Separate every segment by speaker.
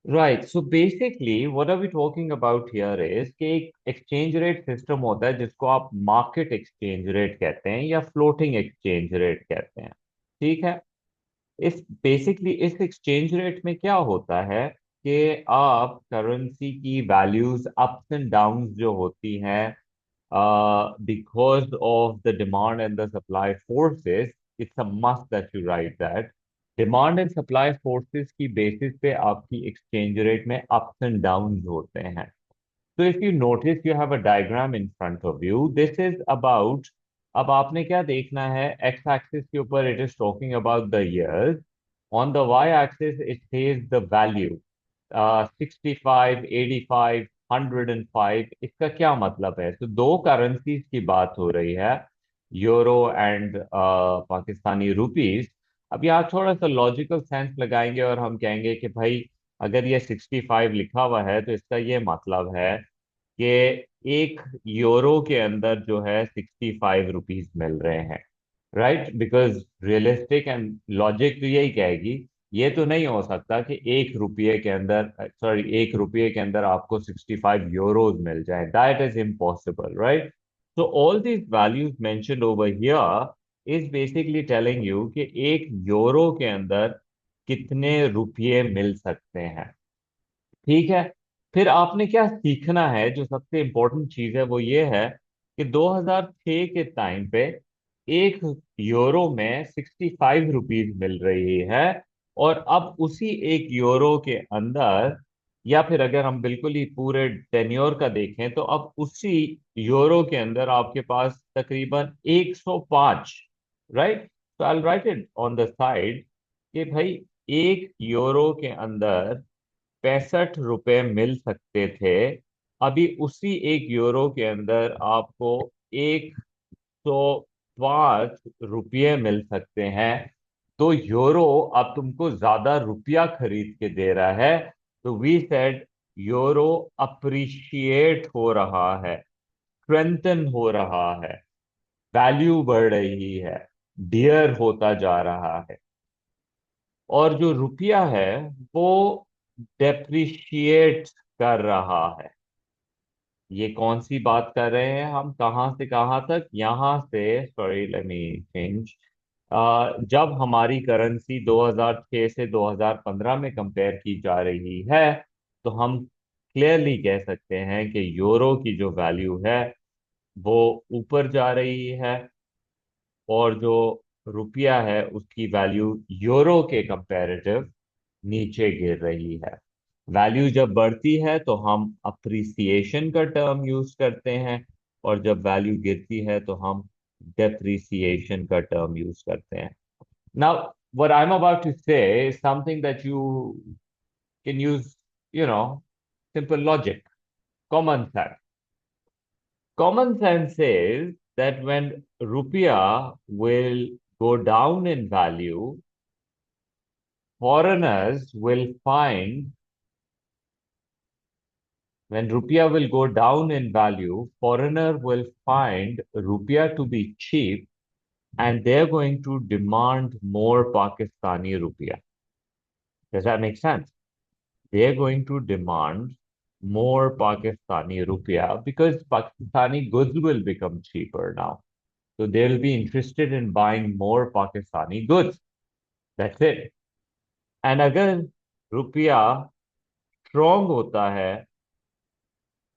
Speaker 1: Right, so basically what are we talking about here is कि एक exchange rate system होता है जिसको आप मार्केट एक्सचेंज रेट कहते हैं या फ्लोटिंग एक्सचेंज रेट कहते हैं। ठीक है। इस एक्सचेंज रेट में क्या होता है कि आप करेंसी की वैल्यूज अप्स एंड डाउन्स जो होती हैं because of the demand and the supply forces, it's a must that you write that. Demand and supply forces की basis पे आपकी exchange rate में ups and downs होते हैं। So if you notice, you have a diagram in front of you. This is about, अब आपने क्या देखना है, x axis के ऊपर it is talking about the years. On the y axis it says the value. 65, 85, 105, इसका क्या मतलब है? तो दो करेंसीज की बात हो रही है, यूरो एंड पाकिस्तानी रुपीस। अब यहाँ थोड़ा सा लॉजिकल सेंस लगाएंगे और हम कहेंगे कि भाई अगर ये 65 लिखा हुआ है तो इसका ये मतलब है कि एक यूरो के अंदर जो है 65 रुपीज मिल रहे हैं। Right, because realistic and logic तो यही कहेगी, ये तो नहीं हो सकता कि 1 रुपये के अंदर, सॉरी, 1 रुपये के अंदर आपको 65 यूरोज मिल जाए। That is impossible, right? So all these values mentioned over here is basically telling you कि 1 यूरो के अंदर कितने रुपये मिल सकते हैं। ठीक है। फिर आपने क्या सीखना है, जो सबसे इम्पोर्टेंट चीज है वो ये है कि 2006 के टाइम पे 1 यूरो में 65 रुपीज मिल रही है। और अब उसी 1 यूरो के अंदर, या फिर अगर हम बिल्कुल ही पूरे टेन्योर का देखें, तो अब उसी यूरो के अंदर आपके पास तकरीबन 105। राइट, तो I write it on the side कि भाई 1 यूरो के अंदर 65 रुपए मिल सकते थे। अभी उसी 1 यूरो के अंदर आपको 105 रुपये मिल सकते हैं। तो यूरो अब तुमको ज्यादा रुपया खरीद के दे रहा है। तो वी सेड यूरो अप्रिशिएट हो रहा है, स्ट्रेंथन हो रहा है, वैल्यू बढ़ रही है, डियर होता जा रहा है। और जो रुपया है वो डेप्रिशिएट कर रहा है। ये कौन सी बात कर रहे हैं हम, कहाँ से कहाँ तक? यहां से, सॉरी लेट मी चेंज, जब हमारी करेंसी 2006 से 2015 में कंपेयर की जा रही है, तो हम क्लियरली कह सकते हैं कि यूरो की जो वैल्यू है वो ऊपर जा रही है, और जो रुपया है उसकी वैल्यू यूरो के कंपैरेटिव नीचे गिर रही है। वैल्यू जब बढ़ती है तो हम अप्रिसिएशन का टर्म यूज करते हैं, और जब वैल्यू गिरती है तो हम डेप्रिसिएशन का टर्म यूज करते हैं। Now what I am about to say is something that you can use, you know, simple logic, common sense. Common sense says that when rupiah will go down in value, foreigners will find, when rupiah will go down in value, foreigner will find rupiah to be cheap, and they're going to demand more Pakistani rupiah. Does that make sense? They're going to demand more Pakistani rupiah because Pakistani goods will become cheaper now. So they'll be interested in buying more Pakistani goods. That's it. And अगर रुपया strong होता है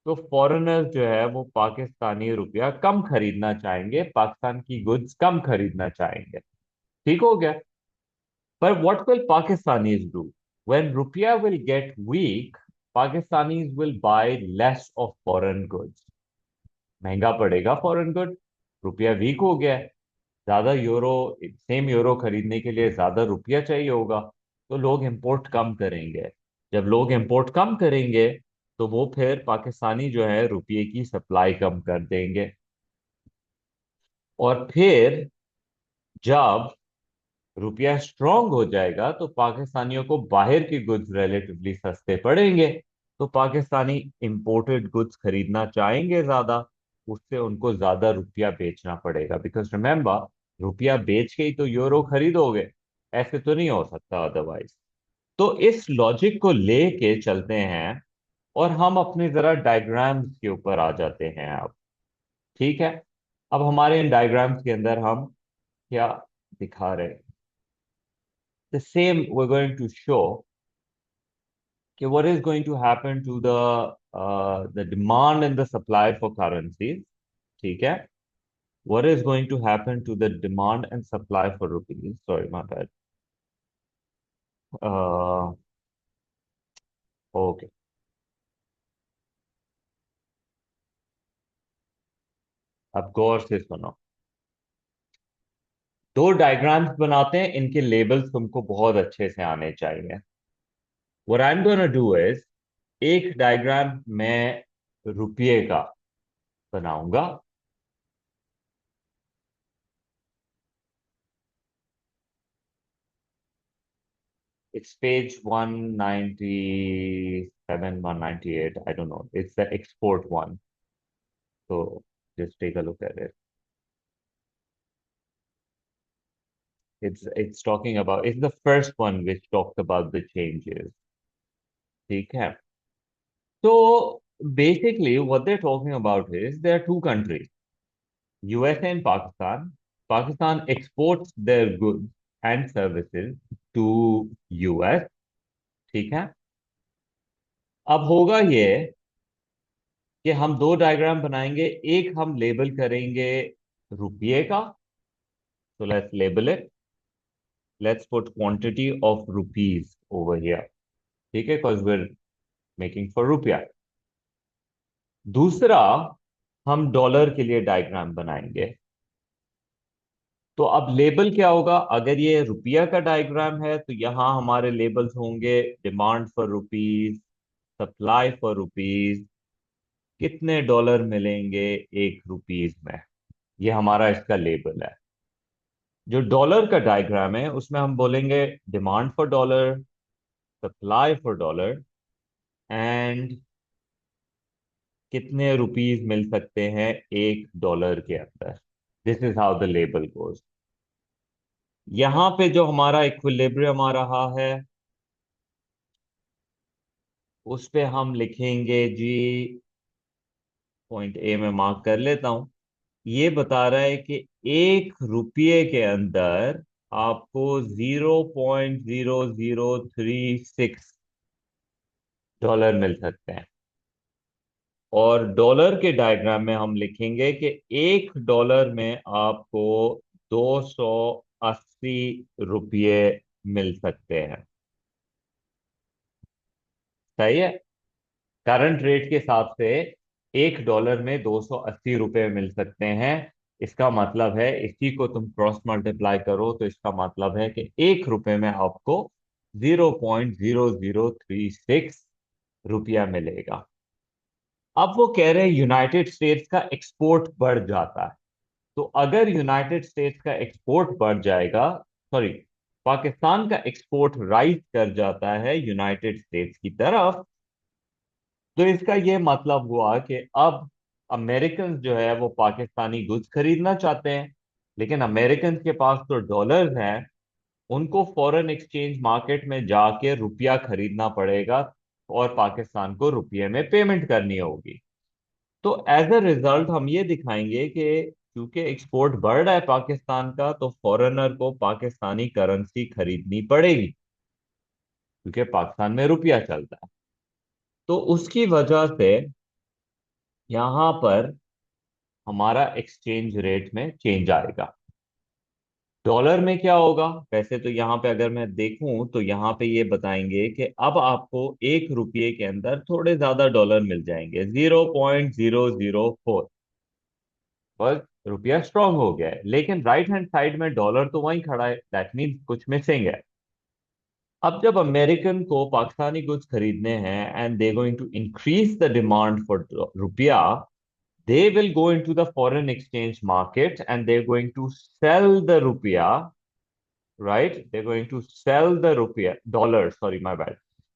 Speaker 1: तो foreigners जो है वो पाकिस्तानी रुपया कम खरीदना चाहेंगे, पाकिस्तान की गुड्स कम खरीदना चाहेंगे। ठीक हो गया? पर what will Pakistanis do when rupaya will get weak? Pakistanis will buy less of foreign goods. महंगा पड़ेगा फॉरेन गुड, रुपया वीक हो गया है, ज्यादा यूरो, सेम यूरो खरीदने के लिए ज्यादा रुपया चाहिए होगा, तो लोग इंपोर्ट कम करेंगे। जब लोग इंपोर्ट कम करेंगे तो वो फिर पाकिस्तानी जो है रुपये की सप्लाई कम कर देंगे। और फिर जब रुपया स्ट्रांग हो जाएगा तो पाकिस्तानियों को बाहर के गुड्स रिलेटिवली सस्ते पड़ेंगे, तो पाकिस्तानी इंपोर्टेड गुड्स खरीदना चाहेंगे ज्यादा, उससे उनको ज्यादा रुपया बेचना पड़ेगा। बिकॉज रिमेंबर, रुपया बेच के ही तो यूरो खरीदोगे, ऐसे तो नहीं हो सकता अदरवाइज। तो इस लॉजिक को लेके चलते हैं और हम अपने जरा डायग्राम्स के ऊपर आ जाते हैं अब। ठीक है। अब हमारे इन डायग्राम्स के अंदर हम क्या दिखा रहे हैं? The same we going to show कि what is going to happen to the demand and the supply for currencies. ठीक है। What is going to happen to the demand and supply for rupees? Sorry, my bad. Uh, okay. अब गौर से सुनो। दो diagrams बनाते हैं, इनके labels तुमको बहुत अच्छे से आने चाहिए। What I'm gonna do is एक डायग्राम मैं रुपये का बनाऊंगा। It's page 197, 198. I don't know. It's the export one. So just take a look at it. It's talking about, it's the first one which talks about the changes. ठीक है। So basically, what they're talking about is there are two countries, USA and Pakistan. Pakistan exports their goods and services to US। ठीक है। अब होगा ये कि हम दो डायग्राम बनाएंगे, एक हम लेबल करेंगे रुपये का। So let's label it. Let's put quantity of rupees over here। ठीक है, because we're making for रुपया। दूसरा हम डॉलर के लिए डायग्राम बनाएंगे। तो अब लेबल क्या होगा? अगर ये रुपया का डायग्राम है तो यहां हमारे लेबल्स होंगे demand for rupees, supply for rupees, कितने डॉलर मिलेंगे एक रुपीज में। ये हमारा इसका लेबल है। जो डॉलर का डायग्राम है उसमें हम बोलेंगे demand for dollar, supply for dollar, and कितने रुपीज मिल सकते हैं एक डॉलर के अंदर। This is how the label goes. यहां पे जो हमारा इक्विलिब्रियम आ रहा है उस पे हम लिखेंगे जी, पॉइंट ए में मार्क कर लेता हूं। ये बता रहा है कि एक रुपये के अंदर आपको 0.0036 डॉलर मिल सकते हैं। और डॉलर के डायग्राम में हम लिखेंगे कि एक डॉलर में आपको 280 रुपये मिल सकते हैं। सही है। करंट रेट के हिसाब से एक डॉलर में 280 रुपए मिल सकते हैं। इसका मतलब है इसी को तुम क्रॉस मल्टीप्लाई करो तो इसका मतलब है कि एक रुपए में आपको 0.0036 रुपया मिलेगा। अब वो कह रहे हैं यूनाइटेड स्टेट्स का एक्सपोर्ट बढ़ जाता है। तो अगर यूनाइटेड स्टेट्स का एक्सपोर्ट बढ़ जाएगा, सॉरी, पाकिस्तान का एक्सपोर्ट राइज कर जाता है यूनाइटेड स्टेट्स की तरफ, तो इसका ये मतलब हुआ कि अब अमेरिकन जो है वो पाकिस्तानी गुड्स खरीदना चाहते हैं, लेकिन अमेरिकन के पास तो डॉलर्स हैं, उनको फॉरेन एक्सचेंज मार्केट में जाके रुपया खरीदना पड़ेगा और पाकिस्तान को रुपये में पेमेंट करनी होगी। तो एज अ रिजल्ट हम ये दिखाएंगे कि क्योंकि एक्सपोर्ट बढ़ रहा है पाकिस्तान का, तो फॉरेनर को पाकिस्तानी करेंसी खरीदनी पड़ेगी क्योंकि पाकिस्तान में रुपया चलता है। तो उसकी वजह से यहाँ पर हमारा एक्सचेंज रेट में चेंज आएगा। डॉलर में क्या होगा? वैसे तो यहाँ पे अगर मैं देखूं तो यहाँ पे ये बताएंगे कि अब आपको एक रुपये के अंदर थोड़े ज्यादा डॉलर मिल जाएंगे, 0.004। बस रुपया स्ट्रांग हो गया है, लेकिन राइट हैंड साइड में डॉलर तो वहीं खड़ा है, दैट मीन्स कुछ मिसिंग है। अब जब अमेरिकन को पाकिस्तानी गुड्स खरीदने हैं and they going to increase the demand for rupaya, they will go into the foreign exchange market and they're going to sell the rupiah, right? They're going to sell the rupiah, dollar, sorry, my bad.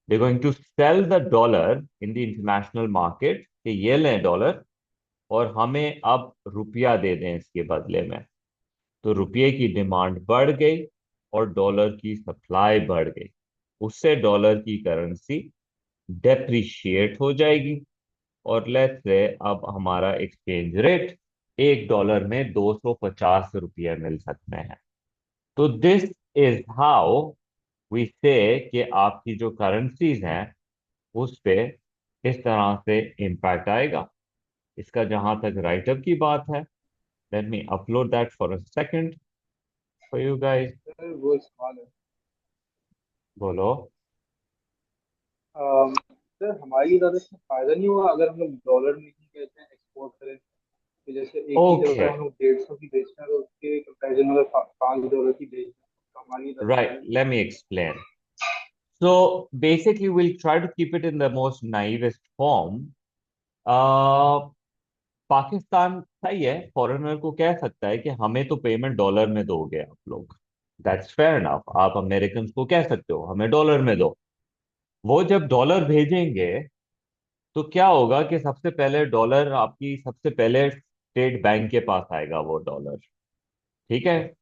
Speaker 1: They're going to sell the dollar in the international market कि ये लें dollar और हमें अब रुपया दे दें इसके बदले में। तो रुपये की डिमांड बढ़ गई और डॉलर की सप्लाई बढ़ गई। उससे डॉलर की करेंसी डेप्रिशिएट हो जाएगी। और लेट्स से अब हमारा एक्सचेंज रेट $1 में 250 रुपये मिल सकते हैं। तो दिस इज हाउ वी से कि आपकी जो करेंसीज हैं उस पे इस तरह से इम्पैक्ट आएगा। इसका जहां तक राइटअप की बात है, let me upload that for a second for you guys.
Speaker 2: Sir वो सवाल है।
Speaker 1: बोलो।
Speaker 2: सर हमारी ज़्यादा इसमें फायदा नहीं हुआ अगर हम लोग डॉलर में ही कहते हैं एक्सपोर्ट करें। तो जैसे एक चीज़
Speaker 1: ओके,
Speaker 2: अगर हम लोग 150 की बेचते हैं तो उसके कंपेरिजन में अगर $5 की बेचते हैं तो हमारी ज़्यादा
Speaker 1: राइट,
Speaker 2: फायदा
Speaker 1: let me explain. So basically will try to keep it in the most naivest form. Pakistan सही है, फॉरेनर को कह सकता है कि हमें तो पेमेंट डॉलर में दोगे आप लोग। That's fair enough. आप अमेरिकन को कह सकते हो हमें डॉलर में दो। वो जब डॉलर भेजेंगे तो क्या होगा कि सबसे पहले डॉलर आपकी सबसे पहले स्टेट बैंक के पास आएगा वो डॉलर। ठीक है।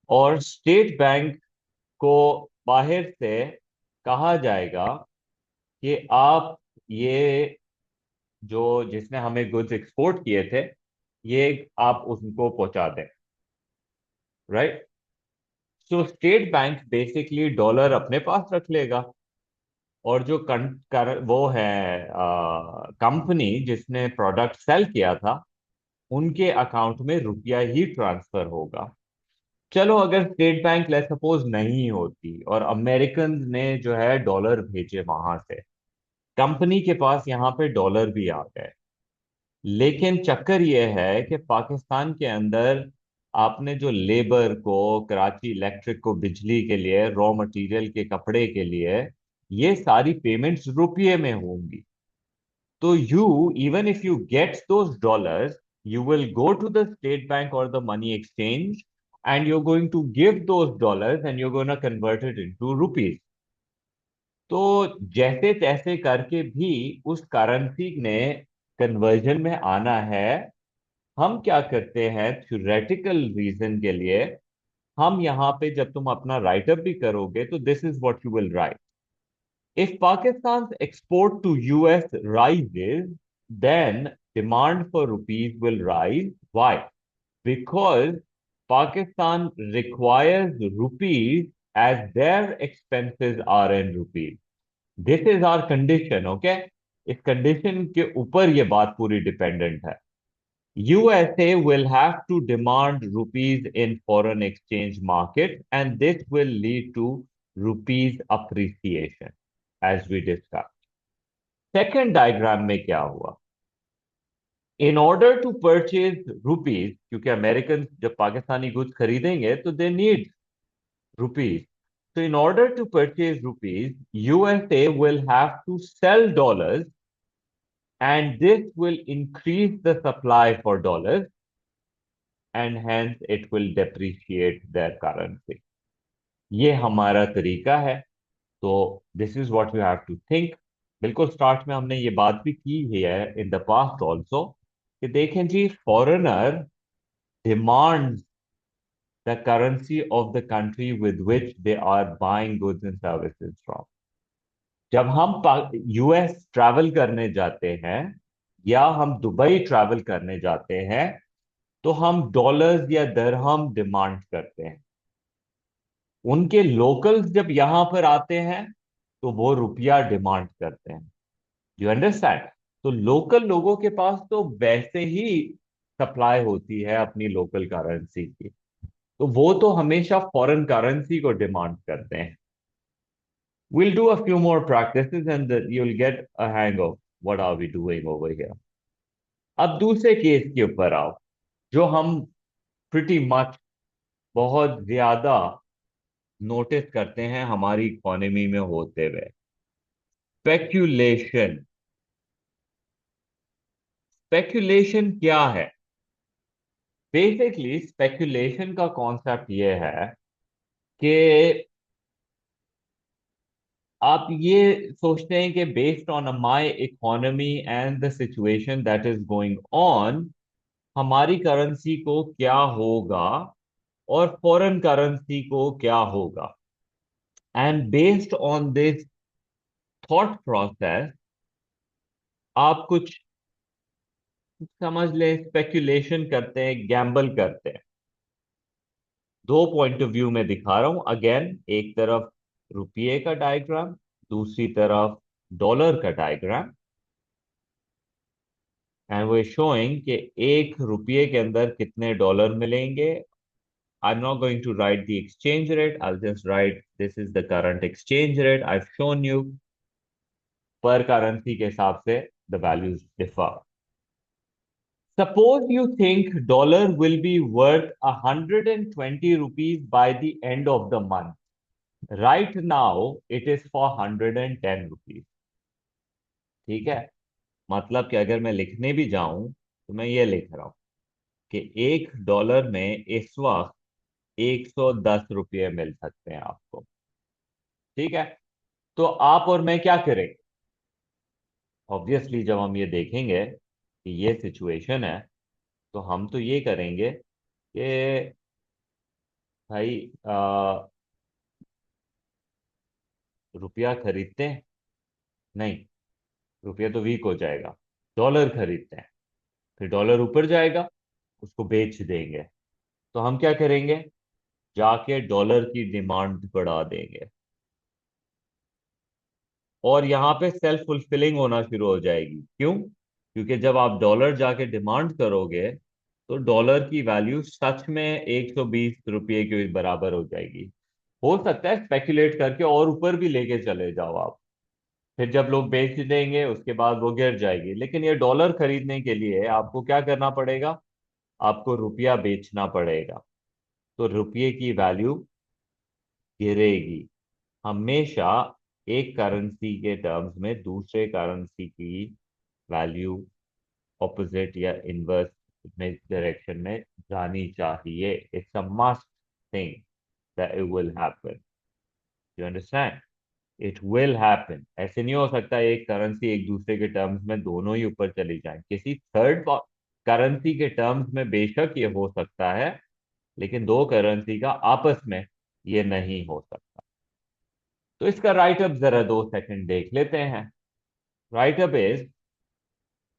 Speaker 1: और स्टेट बैंक को बाहर से कहा जाएगा कि आप ये जो जिसने हमें गुड्स एक्सपोर्ट किए थे ये आप उनको पहुंचा दें। राइट। सो स्टेट बैंक बेसिकली डॉलर अपने पास रख लेगा। और जो वो है कंपनी जिसने प्रोडक्ट सेल किया था उनके अकाउंट में रुपया ही ट्रांसफर होगा। चलो अगर स्टेट बैंक लेट सपोज नहीं होती और अमेरिकन ने जो है डॉलर भेजे वहां से, कंपनी के पास यहाँ पे डॉलर भी आ गए। लेकिन चक्कर यह है कि पाकिस्तान के अंदर आपने जो लेबर को, कराची इलेक्ट्रिक को बिजली के लिए, रॉ मटेरियल के कपड़े के लिए, ये सारी पेमेंट्स रुपये में होंगी। तो you even if you get those dollars, you will go to the state bank or the money exchange and you're going to give those dollars and you're going to convert it into rupees. तो जैसे तैसे करके भी उस currency ने conversion में आना है। हम क्या करते हैं थ्योरेटिकल रीजन के लिए, हम यहाँ पे जब तुम अपना राइटअप भी करोगे तो this is what you will write. If Pakistan's export to US rises, then demand for rupees will rise. Why? Because Pakistan requires rupees as their expenses are in rupees. This is our condition, okay? इस condition के ऊपर ये बात पूरी dependent है। USA will have to demand rupees in foreign exchange market and this will lead to rupees appreciation as we discussed. Second diagram में क्या हुआ? In order to purchase rupees, क्योंकि अमेरिकन जब पाकिस्तानी गुड्स खरीदेंगे तो they need rupees. So in order to purchase rupees, USA will have to sell dollars and this will increase the supply for dollars and hence it will depreciate their currency. ये हमारा तरीका है। तो this is what you have to think. बिल्कुल start में हमने ये बात भी की ही है इन द पास्ट ऑल्सो कि देखें जी, foreigner demands the currency of the country with which they are buying goods and services from. जब हम यूएस ट्रैवल करने जाते हैं या हम दुबई ट्रैवल करने जाते हैं तो हम डॉलर्स या दरहम डिमांड करते हैं। उनके लोकल्स जब यहां पर आते हैं तो वो रुपया डिमांड करते हैं। You understand? तो लोकल लोगों के पास तो वैसे ही सप्लाई होती है अपनी लोकल करेंसी की, तो वो तो हमेशा फॉरेन करेंसी को डिमांड करते हैं। We'll do a few more practices and you'll get a hang of what are we doing over here. अब दूसरे केस के ऊपर आओ जो हम प्रिटी मच बहुत ज्यादा नोटिस करते हैं हमारी इकोनॉमी में होते हुए। स्पेक्यूलेशन। स्पेक्यूलेशन क्या है? बेसिकली स्पेक्यूलेशन का कॉन्सेप्ट ये है कि आप ये सोचते हैं कि based on my economy and the situation that is going on, हमारी करेंसी को क्या होगा और फॉरेन करेंसी को क्या होगा। And based on this thought process आप कुछ समझ ले स्पेकुलेशन करते हैं, गैम्बल करते हैं। दो पॉइंट ऑफ व्यू में दिखा रहा हूं अगेन, एक तरफ रुपये का डायग्राम, दूसरी तरफ डॉलर का डायग्राम। एंड वो शोइंग कि एक रुपये के अंदर कितने डॉलर मिलेंगे। I am not going to write the exchange rate, I just write this is the current exchange rate I shown you. पर करेंसी के हिसाब से the values differ. Suppose you think dollar will be worth 120 rupees by the end of the month. Right now, it is for 110 rupees. ठीक है। मतलब कि अगर मैं लिखने भी जाऊं तो मैं ये लिख रहा हूं कि एक डॉलर में इस वक्त 110 रुपये मिल सकते हैं आपको। ठीक है। तो आप और मैं क्या करें? ऑब्वियसली जब हम ये देखेंगे कि ये सिचुएशन है, तो हम तो ये करेंगे कि भाई रुपया खरीदते हैं। नहीं, रुपया तो वीक हो जाएगा। डॉलर खरीदते हैं, फिर डॉलर ऊपर जाएगा, उसको बेच देंगे। तो हम क्या करेंगे? जाके डॉलर की डिमांड बढ़ा देंगे, और यहाँ पे सेल्फ फुलफिलिंग होना शुरू हो जाएगी। क्यों? क्योंकि जब आप डॉलर जाके डिमांड करोगे तो डॉलर की वैल्यू सच में 120 रुपये के बराबर हो जाएगी। हो सकता है स्पेकुलेट करके और ऊपर भी लेके चले जाओ आप, फिर जब लोग बेच देंगे उसके बाद वो गिर जाएगी। लेकिन ये डॉलर खरीदने के लिए आपको क्या करना पड़ेगा? आपको रुपया बेचना पड़ेगा, तो रुपये की वैल्यू गिरेगी। हमेशा एक करेंसी के टर्म्स में दूसरे करेंसी की वैल्यू ऑपोजिट या इनवर्स में डायरेक्शन में जानी चाहिए। It's a must thing that it will happen. You understand? It will happen. ऐसे नहीं हो सकता एक करेंसी एक दूसरे के टर्म्स में दोनों ही ऊपर चली जाए। किसी थर्ड करेंसी के टर्म्स में बेशक ये हो सकता है, लेकिन दो करेंसी का आपस में ये नहीं हो सकता। तो इसका राइट अप जरा 2 सेकंड देख लेते हैं। Right up is,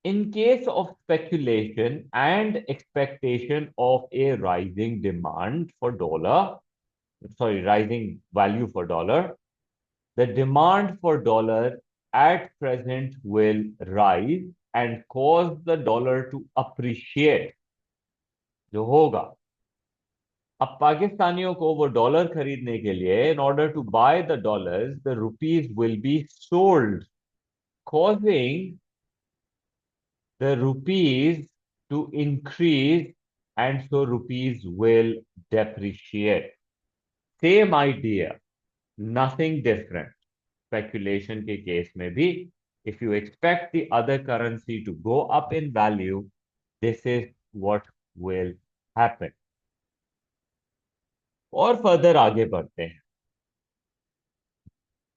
Speaker 1: in case of speculation and expectation of a rising demand for dollar, sorry, rising value for dollar, the demand for dollar at present will rise and cause the dollar to appreciate। जो होगा, अब पाकिस्तानियों को वो dollar खरीदने के लिए, in order to buy the dollars, the rupees will be sold, causing the rupees to increase, and so rupees will depreciate. Same idea, nothing different. Speculation के केस में भी, if you expect the other currency to go up in value, this is what will happen। और further आगे बढ़ते हैं।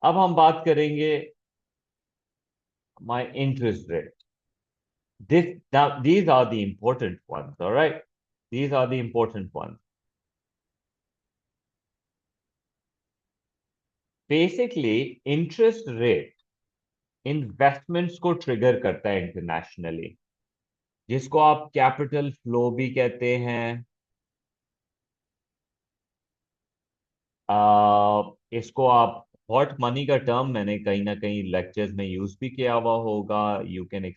Speaker 1: अब हम बात करेंगे my interest rate। This now these are the important ones, all right? These are the important ones। Basically interest rate investments को trigger करता है इंटरनेशनली, जिसको आप कैपिटल फ्लो भी कहते हैं। इसको आप हॉट मनी का टर्म मैंने कहीं ना कहीं लेक्चर्स में यूज भी किया हुआ होगा। You can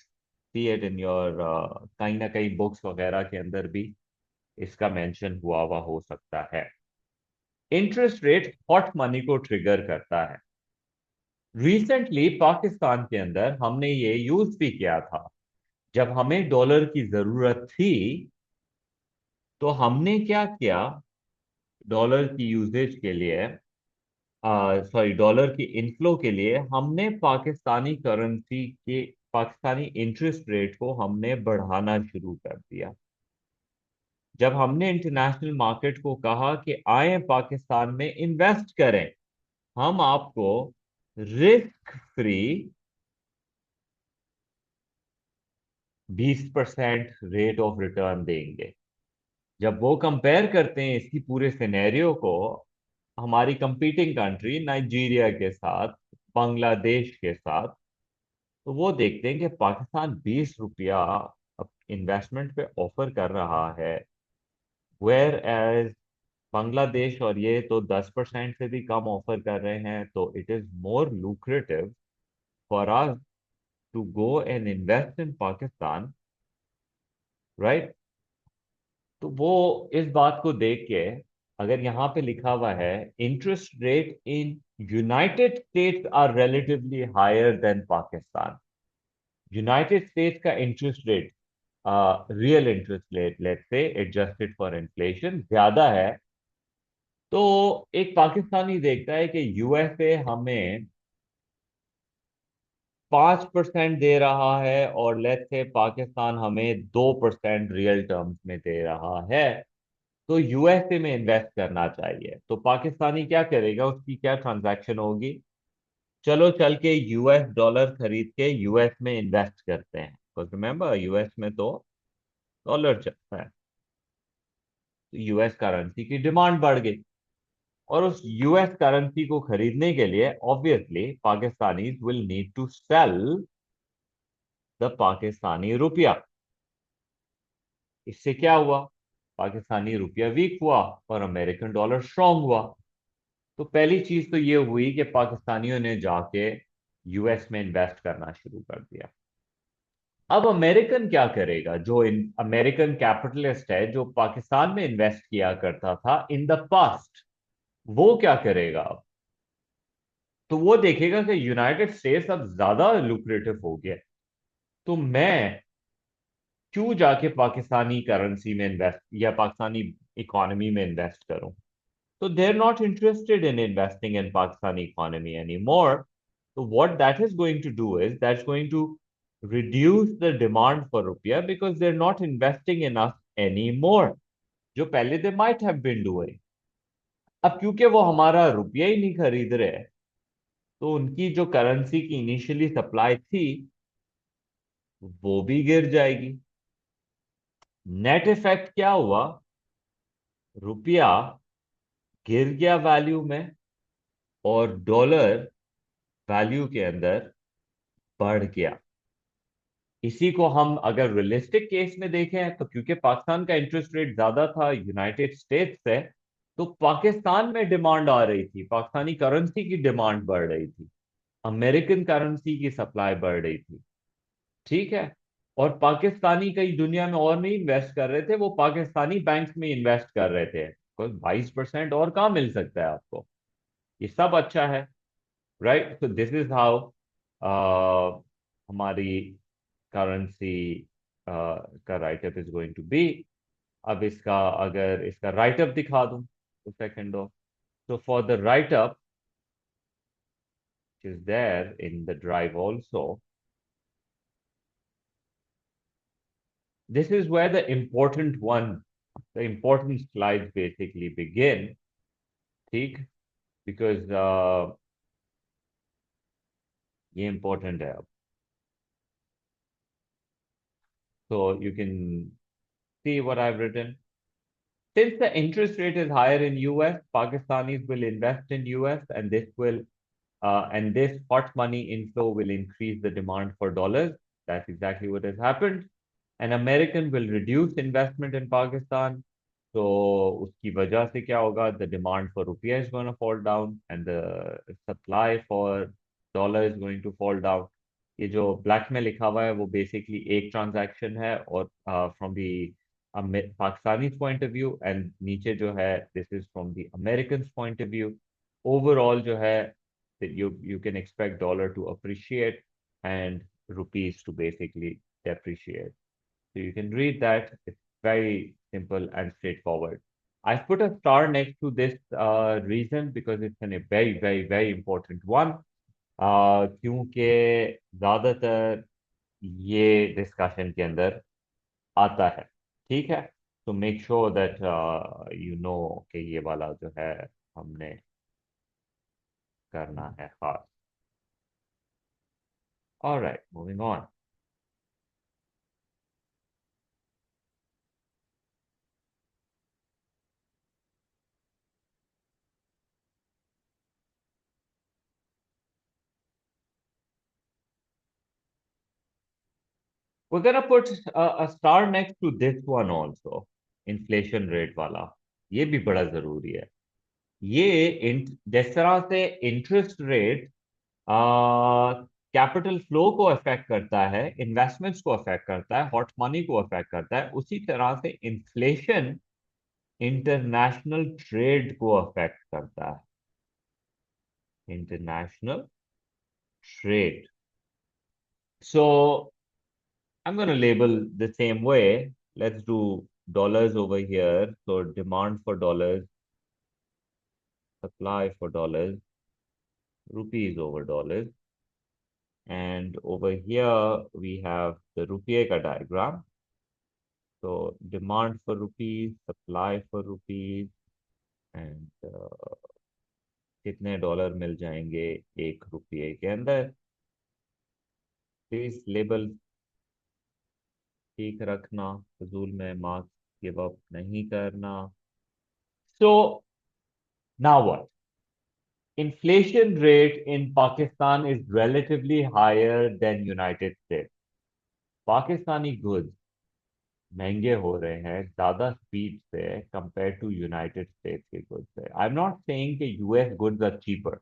Speaker 1: see it in your कहीं ना कहीं बुक्स वगैरह के अंदर भी इसका मेंशन हुआ हुआ हो सकता है। इंटरेस्ट रेट हॉट मनी को ट्रिगर करता है। रिसेंटली पाकिस्तान के अंदर हमने ये यूज भी किया था। जब हमें डॉलर की जरूरत थी तो हमने क्या किया? डॉलर की यूजेज के लिए, सॉरी, डॉलर की इनफ्लो के लिए हमने पाकिस्तानी करेंसी के पाकिस्तानी इंटरेस्ट रेट को हमने बढ़ाना शुरू कर दिया। जब हमने इंटरनेशनल मार्केट को कहा कि आए पाकिस्तान में इन्वेस्ट करें, हम आपको risk free 20% rate of return देंगे। जब वो कंपेयर करते हैं इसकी पूरे सिनेरियो को, हमारी कंपीटिंग कंट्री नाइजीरिया के साथ, बांग्लादेश के साथ, तो वो देखते हैं कि पाकिस्तान 20 रुपया अब इन्वेस्टमेंट पे ऑफर कर रहा है, वेयर एज बांग्लादेश और ये तो 10% से भी कम ऑफर कर रहे हैं, तो it is more lucrative for us to go and invest in Pakistan, right. तो वो इस बात को देख के, अगर यहाँ पे लिखा हुआ है interest rate in United States are relatively higher than Pakistan, United States का interest rate, real interest rate let's say adjusted for inflation ज्यादा है, तो एक पाकिस्तानी देखता है कि यूएसए हमें 5% दे रहा है और लेट्स से पाकिस्तान हमें 2% रियल टर्म्स में दे रहा है, तो यूएसए में इन्वेस्ट करना चाहिए। तो पाकिस्तानी क्या करेगा, उसकी क्या ट्रांजैक्शन होगी, चलो चल के यूएस डॉलर खरीद के यूएस में इन्वेस्ट करते हैं, बिकॉज रिमेंबर यूएस में तो डॉलर चलता है, तो यूएस करेंसी की डिमांड बढ़ गई, और उस यूएस करेंसी को खरीदने के लिए obviously Pakistani will need to sell the Pakistani rupaya. इससे क्या हुआ, पाकिस्तानी रुपया वीक हुआ और अमेरिकन डॉलर स्ट्रांग हुआ। तो पहली चीज तो ये हुई कि पाकिस्तानियों ने जाके यूएस में इन्वेस्ट करना शुरू कर दिया। अब अमेरिकन क्या करेगा, जो इन अमेरिकन कैपिटलिस्ट है जो पाकिस्तान में इन्वेस्ट किया करता था इन द पास्ट, वो क्या करेगा अब, तो वो देखेगा कि यूनाइटेड स्टेट्स अब ज्यादा लुक्रेटिव हो गया, तो मैं क्यों जाके पाकिस्तानी करेंसी में इन्वेस्ट या पाकिस्तानी इकोनॉमी में इन्वेस्ट करूं। So they're not interested in investing in Pakistani economy anymore. So what that is going to do is that's going to reduce the demand for rupiah because they're not investing in us anymore. जो पहले they might have been doing. अब क्योंकि वो हमारा रुपया ही नहीं खरीद रहे, तो उनकी जो करेंसी की इनिशियली सप्लाई थी वो भी गिर जाएगी। नेट इफेक्ट क्या हुआ, रुपया गिर गया वैल्यू में और डॉलर वैल्यू के अंदर बढ़ गया। इसी को हम अगर रियलिस्टिक केस में देखें तो क्योंकि पाकिस्तान का इंटरेस्ट रेट ज्यादा था यूनाइटेड स्टेट्स से, तो पाकिस्तान में डिमांड आ रही थी, पाकिस्तानी करेंसी की डिमांड बढ़ रही थी, अमेरिकन करेंसी की सप्लाई बढ़ रही थी, ठीक है। और पाकिस्तानी कई दुनिया में और नहीं इन्वेस्ट कर रहे थे, वो पाकिस्तानी बैंक्स में इन्वेस्ट कर रहे थे, 22% और कहाँ मिल सकता है आपको, ये सब अच्छा है, right. So this is how हमारी करेंसी का write up is going to be. अब इसका अगर इसका राइटअप दिखा दूं तो second of, so for the write-up which is there in the drive also, this is where the important slides basically begin, ठीक, because ये important है अब, so you can see what I've written. Since the interest rate is higher in US, Pakistanis will invest in US, and this hot money inflow will increase the demand for dollars. That's exactly what has happened. An American will reduce investment in Pakistan. So उसकी वजह से क्या होगा, the demand for rupiah is going to fall down and the supply for dollar is going to fall down. ये जो black में लिखा हुआ है वो बेसिकली एक ट्रांजैक्शन है, और from the Pakistani point of view, and नीचे जो है this is from the American point of view. Overall जो है you can expect dollar to appreciate and rupees to basically depreciate. So you can read that. It's very simple and straightforward. I've put a star next to this reason because it's a very, very, very important one. क्योंकि ज्यादातर ये discussion के अंदर आता है, ठीक है। तो make sure that you know कि ये वाला जो है हमने करना है खास। Alright, moving on. we're gonna put a star next to this one also, inflation rate वाला। ये भी बड़ा जरूरी है। ये जिस तरह से इंटरेस्ट रेट कैपिटल फ्लो को अफेक्ट करता है, इन्वेस्टमेंट्स को अफेक्ट करता है, हॉट मनी को अफेक्ट करता है, उसी तरह से इन्फ्लेशन इंटरनेशनल ट्रेड को अफेक्ट करता है। International trade. So I'm going to label the same way. Let's do dollars over here. So demand for dollars, supply for dollars, rupees over dollars. And over here we have the rupiah ka diagram. So demand for rupees, supply for rupees, and कितने dollar मिल जाएंगे एक रुपये के अंदर। Please label ठीक रखना, फजूल में मार्क्स गिव अप नहीं करना। So now what? Inflation rate in Pakistan is relatively higher than United States. Pakistani goods महंगे हो रहे हैं ज्यादा स्पीड से कंपेयर टू यूनाइटेड स्टेट्स के गुड्स से। आई एम नॉट सेइंग कि US goods are cheaper,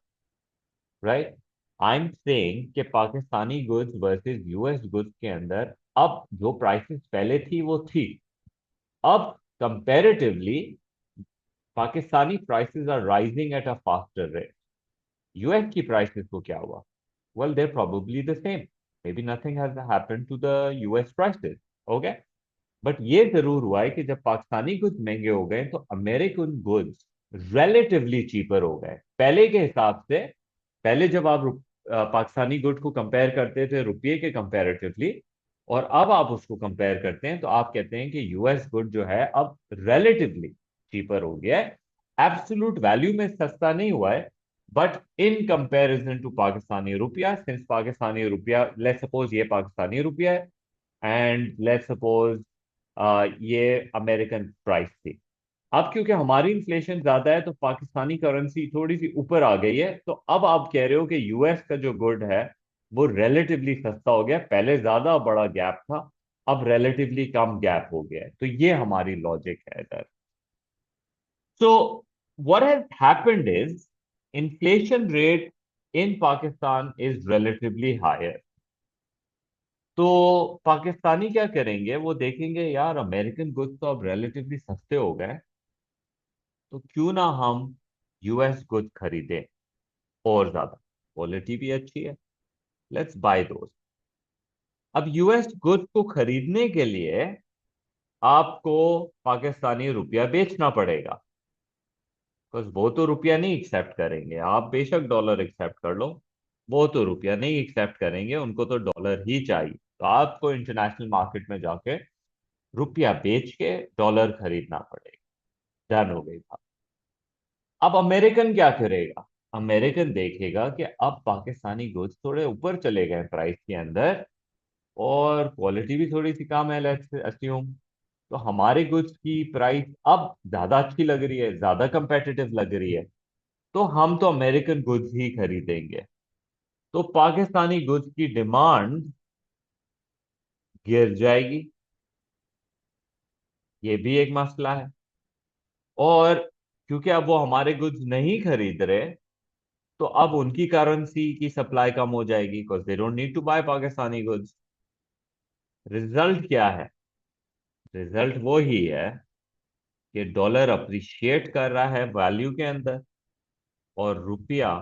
Speaker 1: right. I am saying कि Pakistani goods versus US goods के अंदर अब जो प्राइसेस पहले थी वो थी, अब comparatively Pakistani prices are rising at a faster rate. US की प्राइसेस को क्या हुआ? Well, they're probably the same. Maybe nothing has happened to the US prices. Okay? But ये जरूर हुआ है कि जब पाकिस्तानी गुड्स महंगे हो गए तो अमेरिकन गुड्स रिलेटिवली चीपर हो गए पहले के हिसाब से। पहले जब आप पाकिस्तानी गुड को कंपेयर करते थे रुपये के कंपैरेटिवली, और अब आप उसको कंपेयर करते हैं तो आप कहते हैं कि यूएस गुड जो है अब रिलेटिवली चीपर हो गया है। एब्सोल्यूट वैल्यू में सस्ता नहीं हुआ है, but in comparison to Pakistani rupaya, since Pakistani रुपया, लेट्स सपोज ये पाकिस्तानी रुपया है एंड लेट्स सपोज ये अमेरिकन प्राइस थी। अब क्योंकि हमारी इन्फ्लेशन ज्यादा है तो पाकिस्तानी करेंसी थोड़ी सी ऊपर आ गई है, तो अब आप कह रहे हो कि यूएस का जो गुड है वो रिलेटिवली सस्ता हो गया, पहले ज्यादा बड़ा गैप था, अब रिलेटिवली कम गैप हो गया है। तो ये हमारी लॉजिक है इधर। So what has happened is inflation rate in Pakistan is relatively higher. तो पाकिस्तानी क्या करेंगे, वो देखेंगे यार अमेरिकन गुड्स तो अब रिलेटिवली सस्ते हो गए, तो क्यों ना हम यूएस गुड्स खरीदें, और ज्यादा क्वालिटी भी अच्छी है, लेट्स बाय दोस्त। अब यूएस गुड्स को खरीदने के लिए आपको पाकिस्तानी रुपया बेचना पड़ेगा, बिकॉज वो तो रुपया नहीं एक्सेप्ट करेंगे। आप बेशक डॉलर एक्सेप्ट कर लो, वो तो रुपया नहीं एक्सेप्ट करेंगे, उनको तो डॉलर ही चाहिए। तो आपको इंटरनेशनल मार्केट में जाके रुपया बेच के डॉलर खरीदना पड़ेगा। डन हो गई बात। अब अमेरिकन क्या करेगा? अमेरिकन देखेगा कि अब पाकिस्तानी गुड्स थोड़े ऊपर चले गए प्राइस के अंदर, और क्वालिटी भी थोड़ी सी कम है, लेट्स अस्यूम, तो हमारे गुड्स की प्राइस अब ज्यादा अच्छी लग रही है, ज्यादा कंपेटिटिव लग रही है, तो हम तो अमेरिकन गुड्स ही खरीदेंगे। तो पाकिस्तानी गुड्स की डिमांड गिर जाएगी, ये भी एक मसला है। और क्योंकि अब वो हमारे गुड्स नहीं खरीद रहे, तो अब उनकी करेंसी की सप्लाई कम हो जाएगी, because they don't need to buy Pakistani goods. Result क्या है? रिजल्ट वो ही है कि डॉलर अप्रिशिएट कर रहा है वैल्यू के अंदर, और रुपया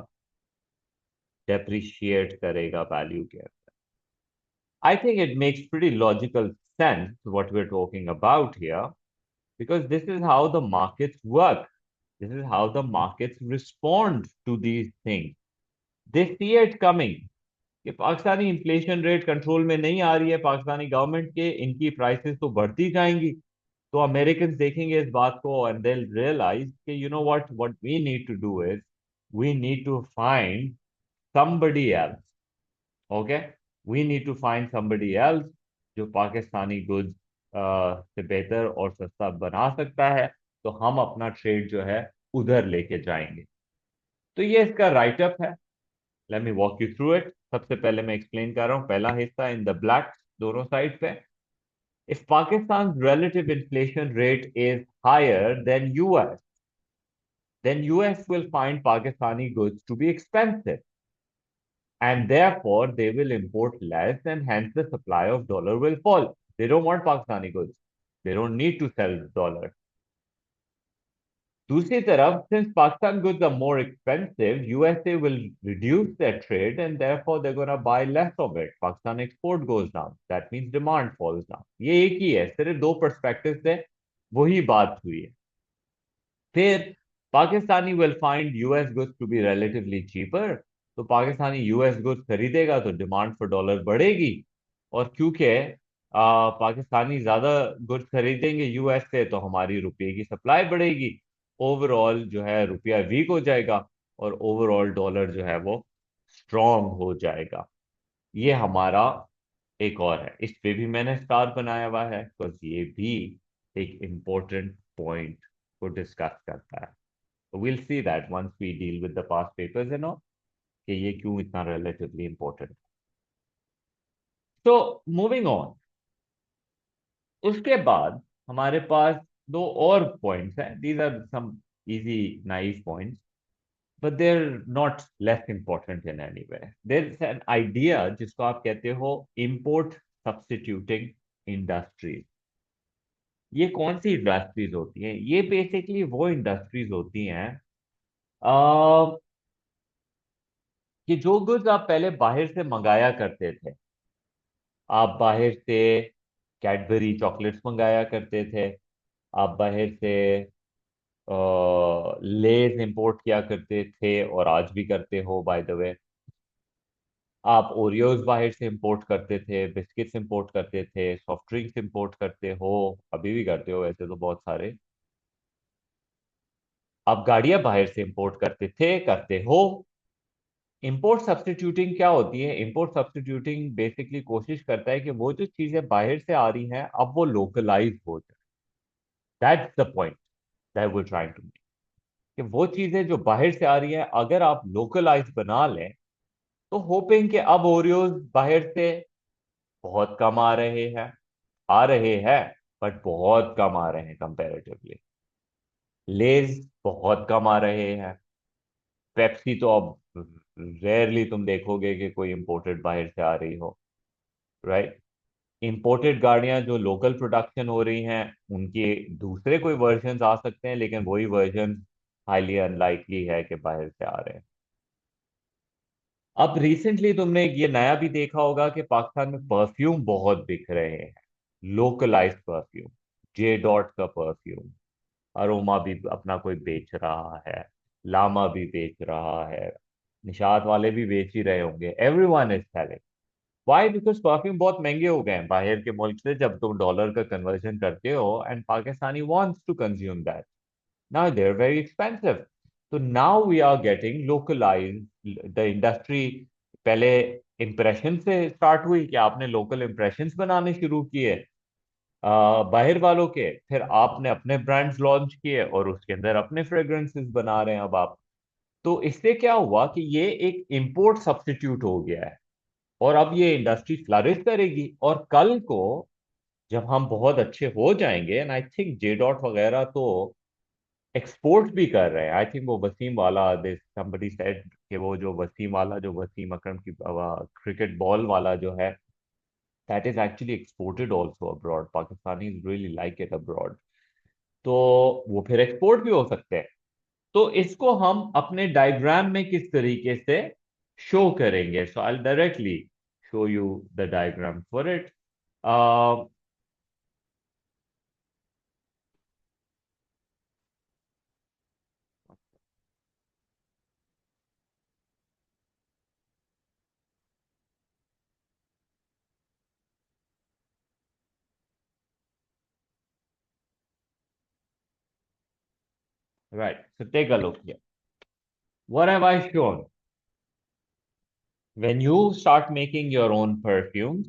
Speaker 1: डेप्रिशिएट करेगा वैल्यू के अंदर। I think it makes pretty logical sense what we are talking about here, because this is how the markets work. This is how the markets respond to these things. They see it coming कि Pakistani inflation rate control में नहीं आ रही है Pakistani government के, इनकी prices तो बढ़ती जाएंगी। तो अमेरिकन देखेंगे इस बात को एंड दे रियलाइज कि you know what we need to do is we need to find somebody else. Okay, we need to find somebody else जो पाकिस्तानी गुड्स से बेहतर और सस्ता बना सकता है, तो हम अपना ट्रेड जो है उधर लेके जाएंगे। तो ये इसका राइट अप है। Let me walk you through it. सबसे पहले मैं एक्सप्लेन कर रहा हूँ पहला हिस्सा इन द ब्लैक। दोनों साइड पे. If Pakistan's relative inflation rate is higher than US, then US will find Pakistani goods to be expensive, and therefore they will import less, and hence the supply of dollar will fall. They don't want Pakistani goods. They don't need to sell dollar. दूसरी तरफ, since Pakistan goods are more expensive, USA will reduce their trade and therefore they're going to buy less of it. Pakistan export goes down. That means demand falls down. ये एक ही है, सिर्फ दो perspectives से वही बात हुई है. फिर Pakistani will find US goods to be relatively cheaper, तो पाकिस्तानी यूएस गुड्स खरीदेगा तो डिमांड फॉर डॉलर बढ़ेगी. और क्योंकि पाकिस्तानी ज्यादा गुड्स खरीदेंगे यूएस से, तो हमारी रुपये की सप्लाई बढ़ेगी. ओवरऑल जो है रुपया वीक हो जाएगा और ओवरऑल डॉलर जो है वो स्ट्रॉन्ग हो जाएगा. ये हमारा एक और है, इस पे भी मैंने स्टार बनाया हुआ है बिकॉज ये भी एक इम्पोर्टेंट पॉइंट को डिस्कस करता है. So we'll see that once we deal with the past papers and all, कि ये क्यों इतना relatively important. So moving on, उसके बाद हमारे पास दो और पॉइंट्स हैं. These are some easy naive points, but they're not less important in any way. There's an idea जिसको आप कहते हो import substituting industries. ये कौन सी इंडस्ट्रीज होती हैं? ये बेसिकली वो इंडस्ट्रीज होती हैं कि जो गुड्स आप पहले बाहर से मंगाया करते थे. आप बाहर से कैडबरी चॉकलेट्स मंगाया करते थे, आप बाहर से लेज इंपोर्ट किया करते थे और आज भी करते हो बाय द वे. आप ओरियोज बाहर से इंपोर्ट करते थे, बिस्किट्स इंपोर्ट करते थे, सॉफ्ट ड्रिंक्स इंपोर्ट करते हो, अभी भी करते हो वैसे तो बहुत सारे. आप गाड़ियां बाहर से इंपोर्ट करते थे, करते हो. इंपोर्ट सब्स्टिट्यूटिंग क्या होती है? इंपोर्ट सब्स्टिट्यूटिंग बेसिकली कोशिश करता है कि वो जो चीजें बाहर से आ रही हैं अब वो लोकलाइज हो जाए. That's the point that we trying to make, कि वो चीजें जो बाहर से आ रही हैं अगर आप लोकलाइज बना लें, तो होपिंग कि अब ओरियोज बाहर से बहुत कम आ रहे हैं, बट बहुत कम आ रहे हैं कंपैरेटिवली. लेज बहुत कम आ रहे हैं. पेप्सी तो अब रेयरली तुम देखोगे कि कोई इंपोर्टेड बाहर से आ रही हो, राइट. इंपोर्टेड गाड़ियां जो लोकल प्रोडक्शन हो रही हैं उनके दूसरे कोई वर्जन आ सकते हैं, लेकिन वही वर्जन हाईली अनलाइकली है कि बाहर से आ रहे हैं. अब रिसेंटली तुमने ये नया भी देखा होगा कि पाकिस्तान में परफ्यूम बहुत बिक रहे हैं, लोकलाइज्ड परफ्यूम. जे डॉट का परफ्यूम, अरोमा भी अपना कोई बेच रहा है, लामा भी बेच रहा है, निशात वाले भी बेच ही रहे होंगे. Everyone is selling. Why? Because perfume बहुत महंगे हो गए हैं बाहर के मुल्क से. जब तुम डॉलर का कन्वर्जन करते हो and Pakistani wants to consume that, now they are very expensive. तो now we are getting localise the industry. पहले इंप्रेशन से स्टार्ट हुई कि आपने लोकल इंप्रेशंस बनाने शुरू किए बाहर वालों के, फिर आपने अपने ब्रांड्स लॉन्च किए और उसके अंदर अपने फ्रेग्रेंसेस बना रहे हैं अब आप. तो इससे क्या हुआ कि ये एक इंपोर्ट सब्स्टिट्यूट हो गया है और अब ये इंडस्ट्री फ्लरिश करेगी. और कल को जब हम बहुत अच्छे हो जाएंगे, and I think J dot वगैरह तो एक्सपोर्ट भी कर रहे हैं. आई थिंक वो वसीम वाला, दिस समबडी सेड कि वो जो वसीम वाला, जो वसीम अकरम की क्रिकेट बॉल वाला जो है, that is actually exported also abroad. Pakistani really like it abroad. तो वो फिर एक्सपोर्ट भी हो सकते हैं. तो इसको हम अपने डायग्राम में किस तरीके से शो करेंगे? So I directly show you the diagram for it. Right. So take a look here. What have I shown? When you start making your own perfume,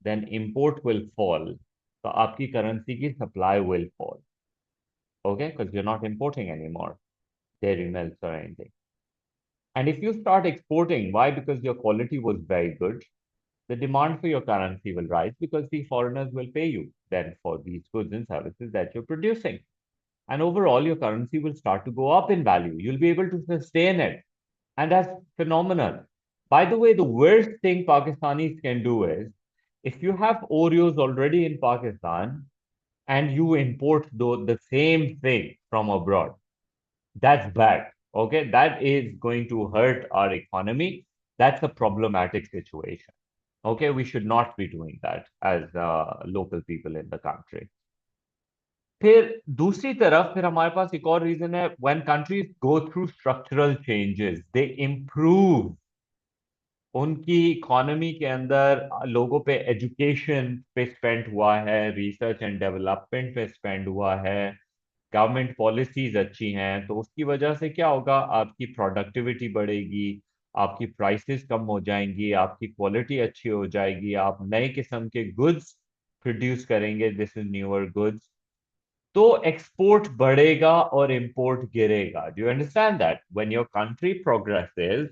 Speaker 1: then import will fall. So आपकी currency की supply will fall. Okay? Because you're not importing anymore dairy milk or anything. And if you start exporting, why? Because your quality was very good. the demand for your currency will rise because the foreigners will pay you then for these goods and services that you're producing. And overall, your currency will start to go up in value. You'll be able to sustain it. And that's phenomenal. By the way, the worst thing Pakistanis can do is if you have Oreos already in Pakistan and you import the same thing from abroad, that's bad. Okay, that is going to hurt our economy. That's a problematic situation. Okay, we should not be doing that as local people in the country. फिर दूसरी तरफ फिर हमारे पास एक और reason है when countries go through structural changes they improve उनकी economy के अंदर लोगों पे एजुकेशन पे स्पेंड हुआ है रिसर्च एंड डेवलपमेंट पे स्पेंड हुआ है गवर्नमेंट पॉलिसीज अच्छी हैं तो उसकी वजह से क्या होगा आपकी प्रोडक्टिविटी बढ़ेगी आपकी प्राइसेस कम हो जाएंगी आपकी क्वालिटी अच्छी हो जाएगी आप नए किस्म के गुड्स प्रोड्यूस करेंगे दिस इज न्यूअर गुड्स तो एक्सपोर्ट बढ़ेगा और इंपोर्ट गिरेगा do you understand that when your country progresses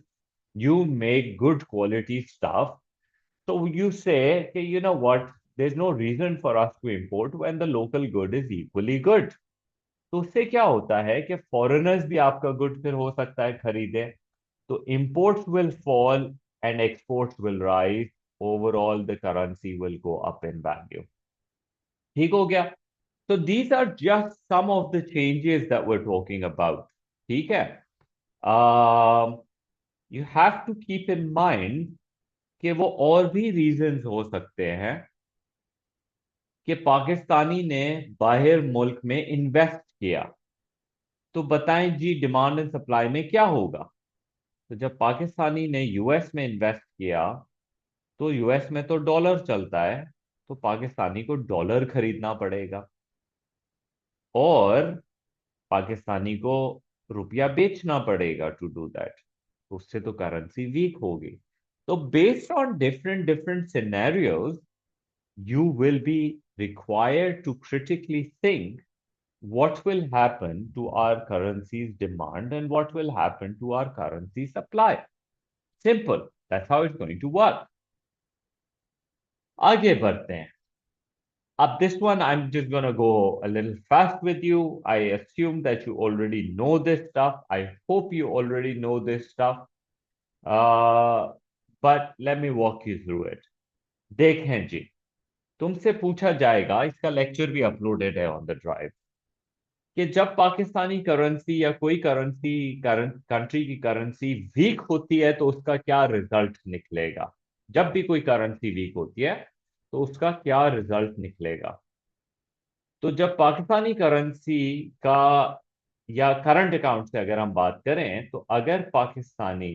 Speaker 1: you make good quality stuff. So you say, okay, you know what, there's no reason for us to import when the local good is equally good. तो उससे क्या होता है कि foreigners भी आपका good फिर हो सकता है खरीदे तो imports will fall and exports will rise. Overall, the currency will go up in value. ठीक हो गया So these are just some of the changes that we're talking about. ठीक है you have to keep in mind कि वो और भी reasons हो सकते हैं कि पाकिस्तानी ने बाहर मुल्क में इन्वेस्ट किया तो बताएं जी डिमांड एंड सप्लाई में क्या होगा तो जब पाकिस्तानी ने यूएस में इन्वेस्ट किया तो यूएस में तो डॉलर चलता है तो पाकिस्तानी को डॉलर खरीदना पड़ेगा और पाकिस्तानी को रुपया बेचना पड़ेगा टू डू दैट उससे तो करेंसी वीक होगी तो based on different different scenarios you will be required to critically think what will happen to our currency's demand and what will happen to our currency supply. Simple. That's how it's going to work. आगे बढ़ते हैं. Up this one, I'm just going to go a little fast with you. I assume that you already know this stuff. I hope you already know this stuff. But let me walk you through it. देखें जी तुमसे पूछा जाएगा इसका lecture भी uploaded है on the drive कि जब Pakistani currency या कोई करेंसी कंट्री की करेंसी वीक होती है तो उसका क्या रिजल्ट निकलेगा जब भी कोई करेंसी वीक होती है तो उसका क्या रिजल्ट निकलेगा तो जब पाकिस्तानी करेंसी का या करंट अकाउंट से अगर हम बात करें तो अगर पाकिस्तानी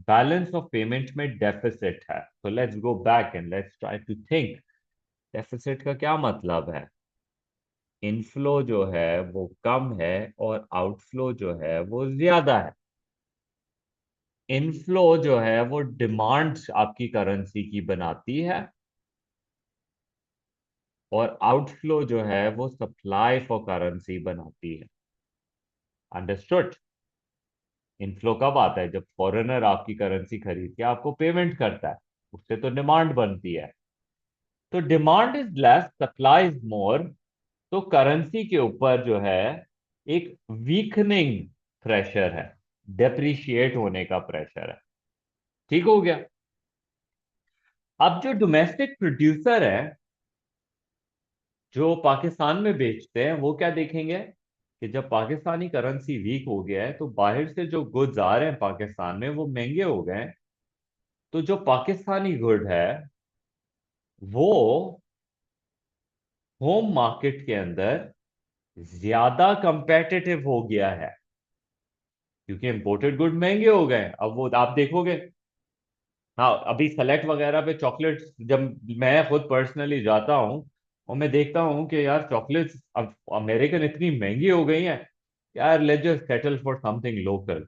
Speaker 1: बैलेंस ऑफ पेमेंट में डेफिसिट है तो let's go back and let's try to think deficit का क्या मतलब है इनफ्लो जो है वो कम है और आउटफ्लो जो है वो ज्यादा है इनफ्लो जो है वो डिमांड आपकी करेंसी की बनाती है और आउटफ्लो जो है वो सप्लाई फॉर करेंसी बनाती है अंडरस्टूड इनफ्लो कब आता है जब फॉरेनर आपकी करेंसी खरीद के आपको पेमेंट करता है उससे तो डिमांड बनती है तो demand is less supply is more तो करेंसी के ऊपर जो है एक वीकनिंग प्रेशर है डेप्रिशिएट होने का प्रेशर है ठीक हो गया अब जो डोमेस्टिक प्रोड्यूसर है जो पाकिस्तान में बेचते हैं वो क्या देखेंगे कि जब पाकिस्तानी करेंसी वीक हो गया है तो बाहर से जो गुड्स आ रहे हैं पाकिस्तान में वो महंगे हो गए हैं तो जो पाकिस्तानी गुड है वो होम मार्केट के अंदर ज्यादा कंपेटिटिव हो गया है क्योंकि इंपोर्टेड गुड महंगे हो गए अब वो आप देखोगे हाँ अभी सेलेक्ट वगैरह पे चॉकलेट्स जब मैं खुद पर्सनली जाता हूँ और मैं देखता हूँ कि यार चॉकलेट्स अब अमेरिकन इतनी महंगी हो गई हैं यार let's just settle for something local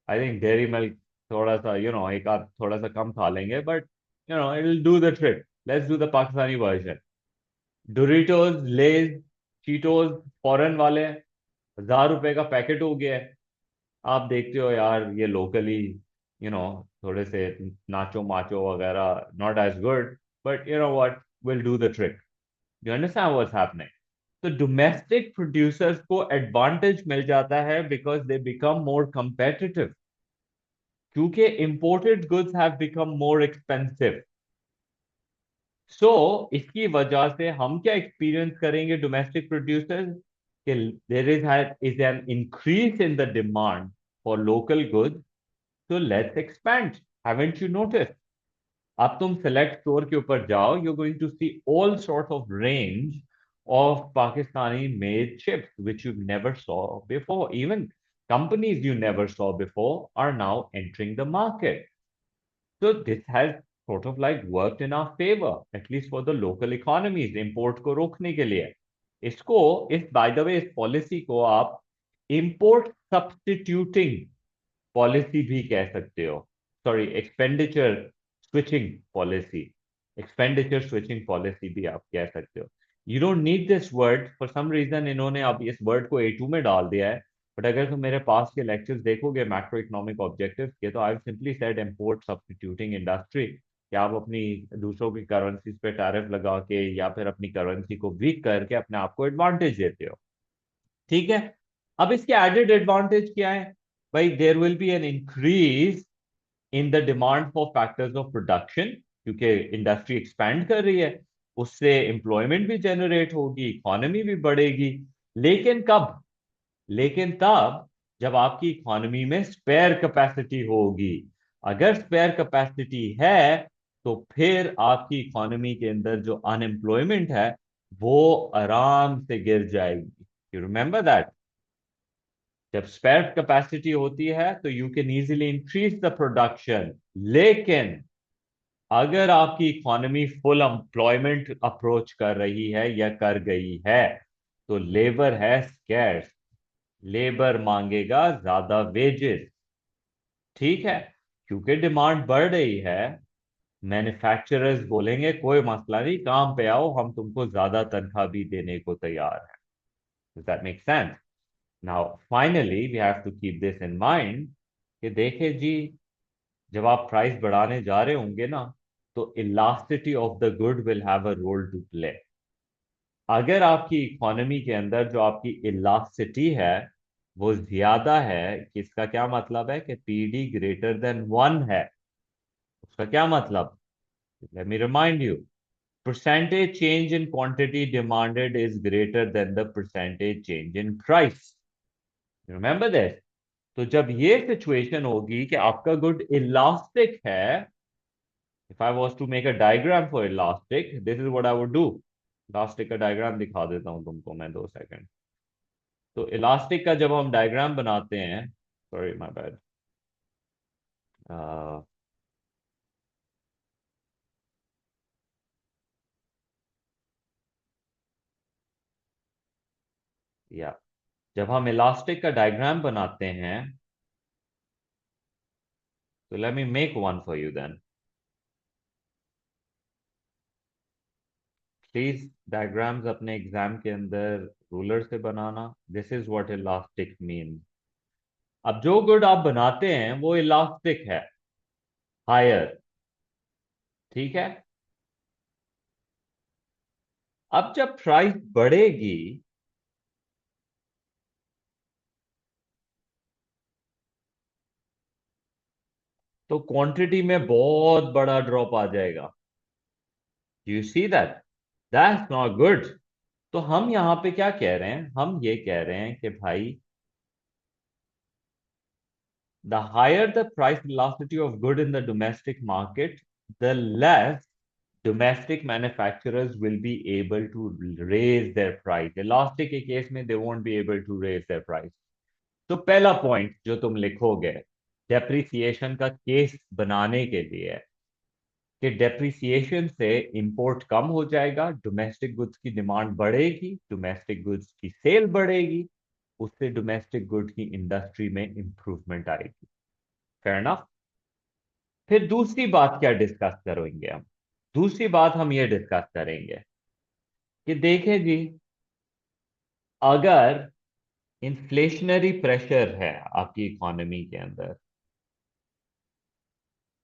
Speaker 1: I think dairy milk थोड़ा सा एक आध थोड़ा सा कम खा लेंगे but it will do the trip let's do the Pakistani version Doritos Lays Cheetos foreign वाले 1,000 रुपए का पैकेट हो गया है आप देखते हो यार ये लोकली थोड़े से नाचो माचो वगैरह, not as good, but you know what, will do the trick. You understand what's happening? तो डोमेस्टिक प्रोड्यूसर्स को एडवांटेज मिल जाता है because they become more competitive, क्योंकि imported goods have become more expensive. So इसकी वजह से हम क्या एक्सपीरियंस करेंगे डोमेस्टिक प्रोड्यूसर्स, कि there is an increase in the demand for local goods, so let's expand. Haven't you noticed? अब तुम select store के ऊपर जाओ, you're going to see all sorts of range of Pakistani made chips which you never saw before. Even companies you never saw before are now entering the market. So this has sort of like worked in our favor, at least for the local economies, import को रोकने के लिए। इसको, इस by the way, इस policy को आप import substituting policy भी कह सकते हो। Sorry, expenditure switching policy, expenditure switching policy भी आप कह सकते हो। You don't need this word, for some reason इन्होंने अब इस वर्ड को A2 में डाल दिया है। बट अगर तुम मेरे पास के लेक्चर्स देखोगे मैक्रो इकोनॉमिक ऑब्जेक्टिव्स के, तो I simply said import substituting industry, कि आप अपनी दूसरों की करेंसीज पे टैरिफ लगा के या फिर अपनी करेंसी को वीक करके अपने आप को एडवांटेज देते हो। ठीक है। अब इसके एडेड एडवांटेज क्या है? भाई, there will be an increase in the demand for factors of production, क्योंकि इंडस्ट्री एक्सपैंड कर रही है, उससे एम्प्लॉयमेंट भी जनरेट होगी, इकोनॉमी भी बढ़ेगी। लेकिन कब? लेकिन तब जब आपकी इकोनॉमी में स्पेयर कैपेसिटी होगी। अगर स्पेयर कैपेसिटी है तो फिर आपकी इकोनॉमी के अंदर जो अनएम्प्लॉयमेंट है वो आराम से गिर जाएगी। You remember that? जब स्पेयर कैपेसिटी होती है तो you can easily increase the production. लेकिन अगर आपकी इकोनॉमी फुल एम्प्लॉयमेंट अप्रोच कर रही है या कर गई है, तो लेबर है स्कैर्स, लेबर मांगेगा ज्यादा वेजेस। ठीक है। क्योंकि डिमांड बढ़ रही है, मैन्युफैक्चरर्स बोलेंगे कोई मसला नहीं, काम पे आओ, हम तुमको ज्यादा तनख्वाह भी देने को तैयार है। Does that make sense? Now, finally, we have to keep this in mind कि देखे जी, जब आप प्राइस बढ़ाने जा रहे होंगे ना, तो elasticity of the good will have a role to play. अगर आपकी इकोनॉमी के अंदर जो आपकी इलास्टिसिटी है वो ज्यादा है, कि इसका क्या मतलब है कि पीडी ग्रेटर देन 1 है। उसका क्या मतलब? Let me remind you, percentage change in quantity demanded is greater than the percentage change in price. Remember this? तो जब ये सिचुएशन होगी कि आपका गुड इलास्टिक है, if I was to make a diagram for elastic, this is what I would do. Elastic का diagram दिखा देता हूं तुमको मैं, 2 सेकंड। तो इलास्टिक का जब हम डायग्राम बनाते हैं, सॉरी माय बैड, या जब हम इलास्टिक का डायग्राम बनाते हैं, तो let me make one for you then. Please diagrams अपने एग्जाम के अंदर रूलर से बनाना। This is what elastic mean. अब जो गुड आप बनाते हैं वो इलास्टिक है, हायर। ठीक है। अब जब प्राइस बढ़ेगी तो क्वांटिटी में बहुत बड़ा ड्रॉप आ जाएगा। You see that? That's not good. तो हम यहां पे क्या कह रहे हैं? हम ये कह रहे हैं कि भाई, the higher the price velocity of good in the domestic market, the less domestic manufacturers will be able to raise their price. Elastic के केस में they won't be able to raise their price. तो पहला point जो तुम लिखोगे depreciation का case बनाने के लिए, कि डेप्रिसिएशन से इंपोर्ट कम हो जाएगा, डोमेस्टिक गुड्स की डिमांड बढ़ेगी, डोमेस्टिक गुड्स की सेल बढ़ेगी, उससे डोमेस्टिक गुड की इंडस्ट्री में इंप्रूवमेंट आएगी। Fair enough. फिर दूसरी बात क्या डिस्कस करेंगे हम? दूसरी बात हम ये डिस्कस करेंगे कि देखें जी, अगर इन्फ्लेशनरी प्रेशर है आपकी इकोनॉमी के अंदर,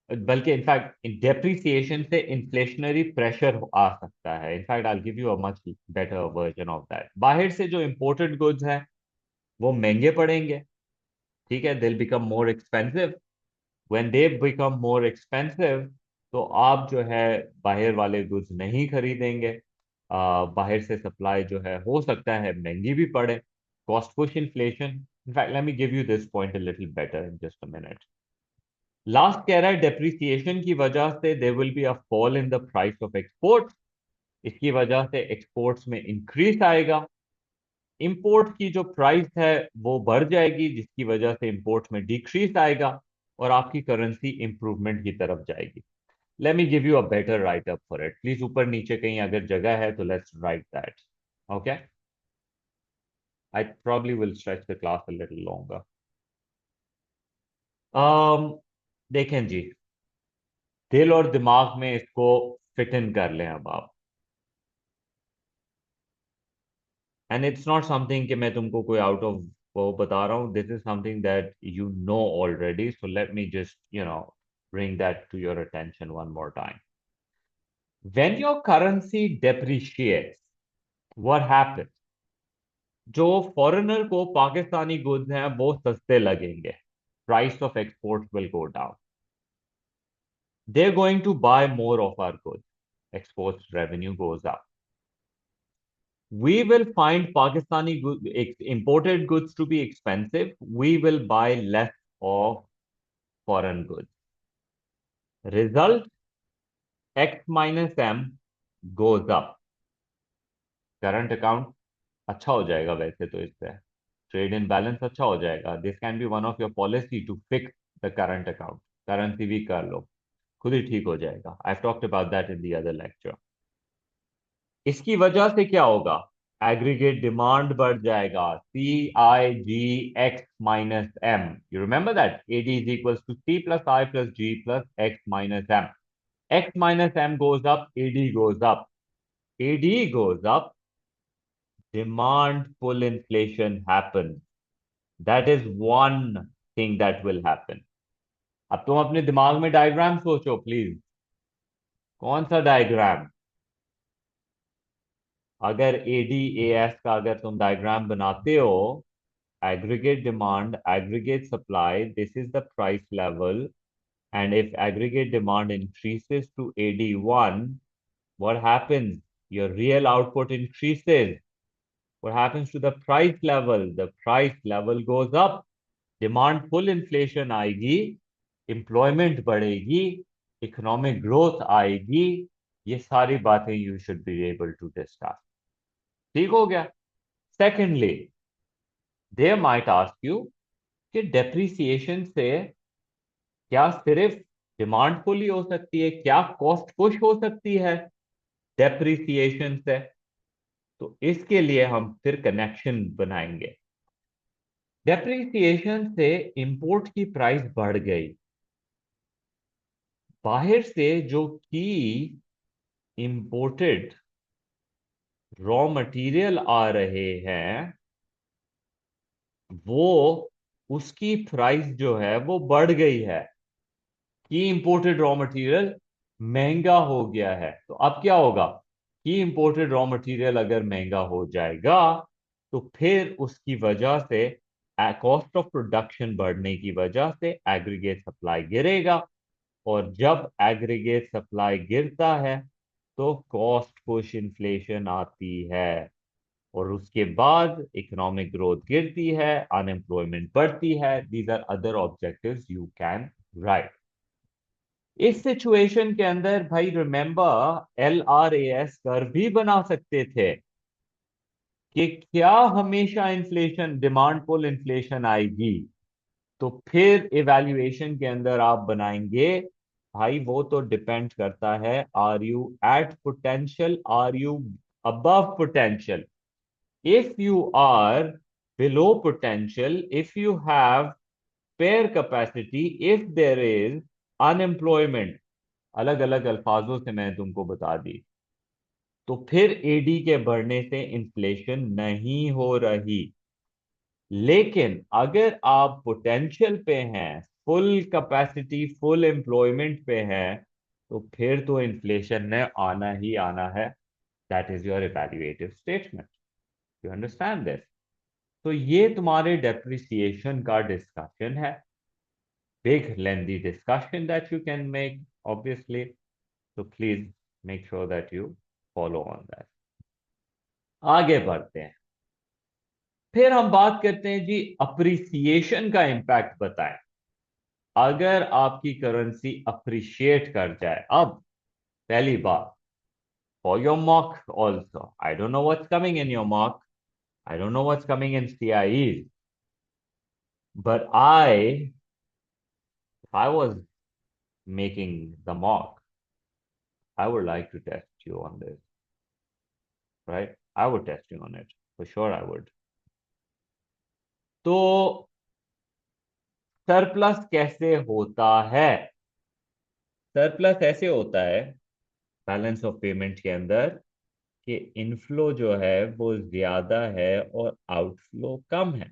Speaker 1: बल्कि इनफैक्ट डेप्रिसिएशन से इन्फ्लेशनरी प्रेशर आ सकता है। In fact I give you a much better version of that. बाहर से जो इंपोर्टेड गुड्स हैं वो महंगे पड़ेंगे, ठीक है, दिल become more expensive. When they become more expensive, तो आप जो है बाहर वाले गुड्स नहीं खरीदेंगे। बाहर से सप्लाई जो है हो सकता है महंगी भी पड़े। Cost push inflation. In fact let me give you this point a little better in just a minute. Last कह रहा है डेप्रिसिएशन की वजह से there will be a fall in the price of export. इसकी वजह से एक्सपोर्ट्स में इंक्रीज आएगा। इंपोर्ट की जो प्राइस है वो बढ़ जाएगी, जिसकी वजह से इंपोर्ट में डिक्रीज आएगा और आपकी करेंसी इंप्रूवमेंट की तरफ जाएगी। Late me give you a better right up for it. Please ऊपर नीचे कहीं अगर जगह है तो let's write that. Okay, I probably will stretch the class a little longer. देखें जी, दिल और दिमाग में इसको फिट इन कर लें अब आप। एंड इट्स नॉट समथिंग कि मैं तुमको कोई आउट ऑफ वो बता रहा हूँ, this is something that you know already, so let me just bring that to your attention one more time. When your currency depreciates, what happens? जो foreigner को पाकिस्तानी गुड्स हैं वो सस्ते लगेंगे, price of export will go down, they are going to buy more of our goods, export revenue goes up. We will find Pakistani imported goods to be expensive. We will buy less of foreign goods. Result, X minus M goes up. Current account अच्छा हो जाएगा वैसे तो इससे, trade in balance अच्छा हो जाएगा। This can be one of your policy to fix the current account. Currency भी कर लो, खुद ही ठीक हो जाएगा। I talked about that in the other lecture. इसकी वजह से क्या होगा? एग्रीगेट डिमांड बढ़ जाएगा, CIG X minus M। You remember that AD is equals to C+I+G+X minus M। X minus M goes up, AD goes up, AD goes up, demand pull inflation happens। That is one thing that will happen। अब तुम अपने दिमाग में diagram सोचो please. कौन सा diagram? अगर ADAS का अगर तुम डायग्राम बनाते हो, aggregate demand, aggregate supply, this is the price level. And if aggregate demand increases to AD1, what happens? Your real output increases. What happens to the price level? The price level goes up. Demand pull inflation आएगी, employment बढ़ेगी, economic growth आएगी। ये सारी बातें you should be able to discuss। ठीक हो गया? Secondly, they might ask you कि डेप्रिसिएशन से क्या सिर्फ डिमांड पुल ही हो सकती है, क्या कॉस्ट पुश हो सकती है डेप्रिसिएशन से? तो इसके लिए हम फिर कनेक्शन बनाएंगे। डेप्रिसिएशन से इंपोर्ट की प्राइस बढ़ गई, बाहर से जो की इंपोर्टेड रॉ मटेरियल आ रहे हैं वो, उसकी प्राइस जो है वो बढ़ गई है, कि इंपोर्टेड रॉ मटेरियल महंगा हो गया है। तो अब क्या होगा कि इंपोर्टेड रॉ मटेरियल अगर महंगा हो जाएगा तो फिर उसकी वजह से कॉस्ट ऑफ प्रोडक्शन बढ़ने की वजह से एग्रीगेट सप्लाई गिरेगा, और जब एग्रीगेट सप्लाई गिरता है तो कॉस्ट पुश इन्फ्लेशन आती है, और उसके बाद इकोनॉमिक ग्रोथ गिरती है, अनएम्प्लॉयमेंट बढ़ती है। These are other objectives you can write. इस सिचुएशन के अंदर भाई रिमेंबर LRAS कर्व भी बना सकते थे कि क्या हमेशा इन्फ्लेशन, डिमांड पुल इन्फ्लेशन आएगी, तो फिर इवैल्यूएशन के अंदर आप बनाएंगे भाई वो तो डिपेंड करता है, are you at potential, are you above potential? If you are below potential, if you have spare capacity, if there is unemployment, अलग अलग अल्फाजों से मैं तुमको बता दी, तो फिर एडी के बढ़ने से इन्फ्लेशन नहीं हो रही। लेकिन अगर आप पोटेंशियल पे हैं, फुल कैपेसिटी फुल एम्प्लॉयमेंट पे है तो फिर तो इन्फ्लेशन ने आना ही आना है। That is your evaluative statement. You understand this? तो ये तुम्हारे डेप्रिसिएशन का डिस्कशन है। big lengthy discussion that you can make, obviously. So please make sure that you follow on that. आगे बढ़ते हैं। फिर हम बात करते हैं जी, अप्रिसिएशन का इम्पैक्ट बताएं। अगर आपकी करेंसी अप्रिशिएट कर जाए, अब पहली बात, for your mock also, I don't know what's coming in your mock, I don't know what's coming in CIEs, but if I was making the mock, I would like to test you on this, right? I would test you on it. For sure I would. तो surplus कैसे होता है? Surplus ऐसे होता है balance of payment के अंदर कि इनफ्लो जो है वो ज्यादा है और आउटफ्लो कम है।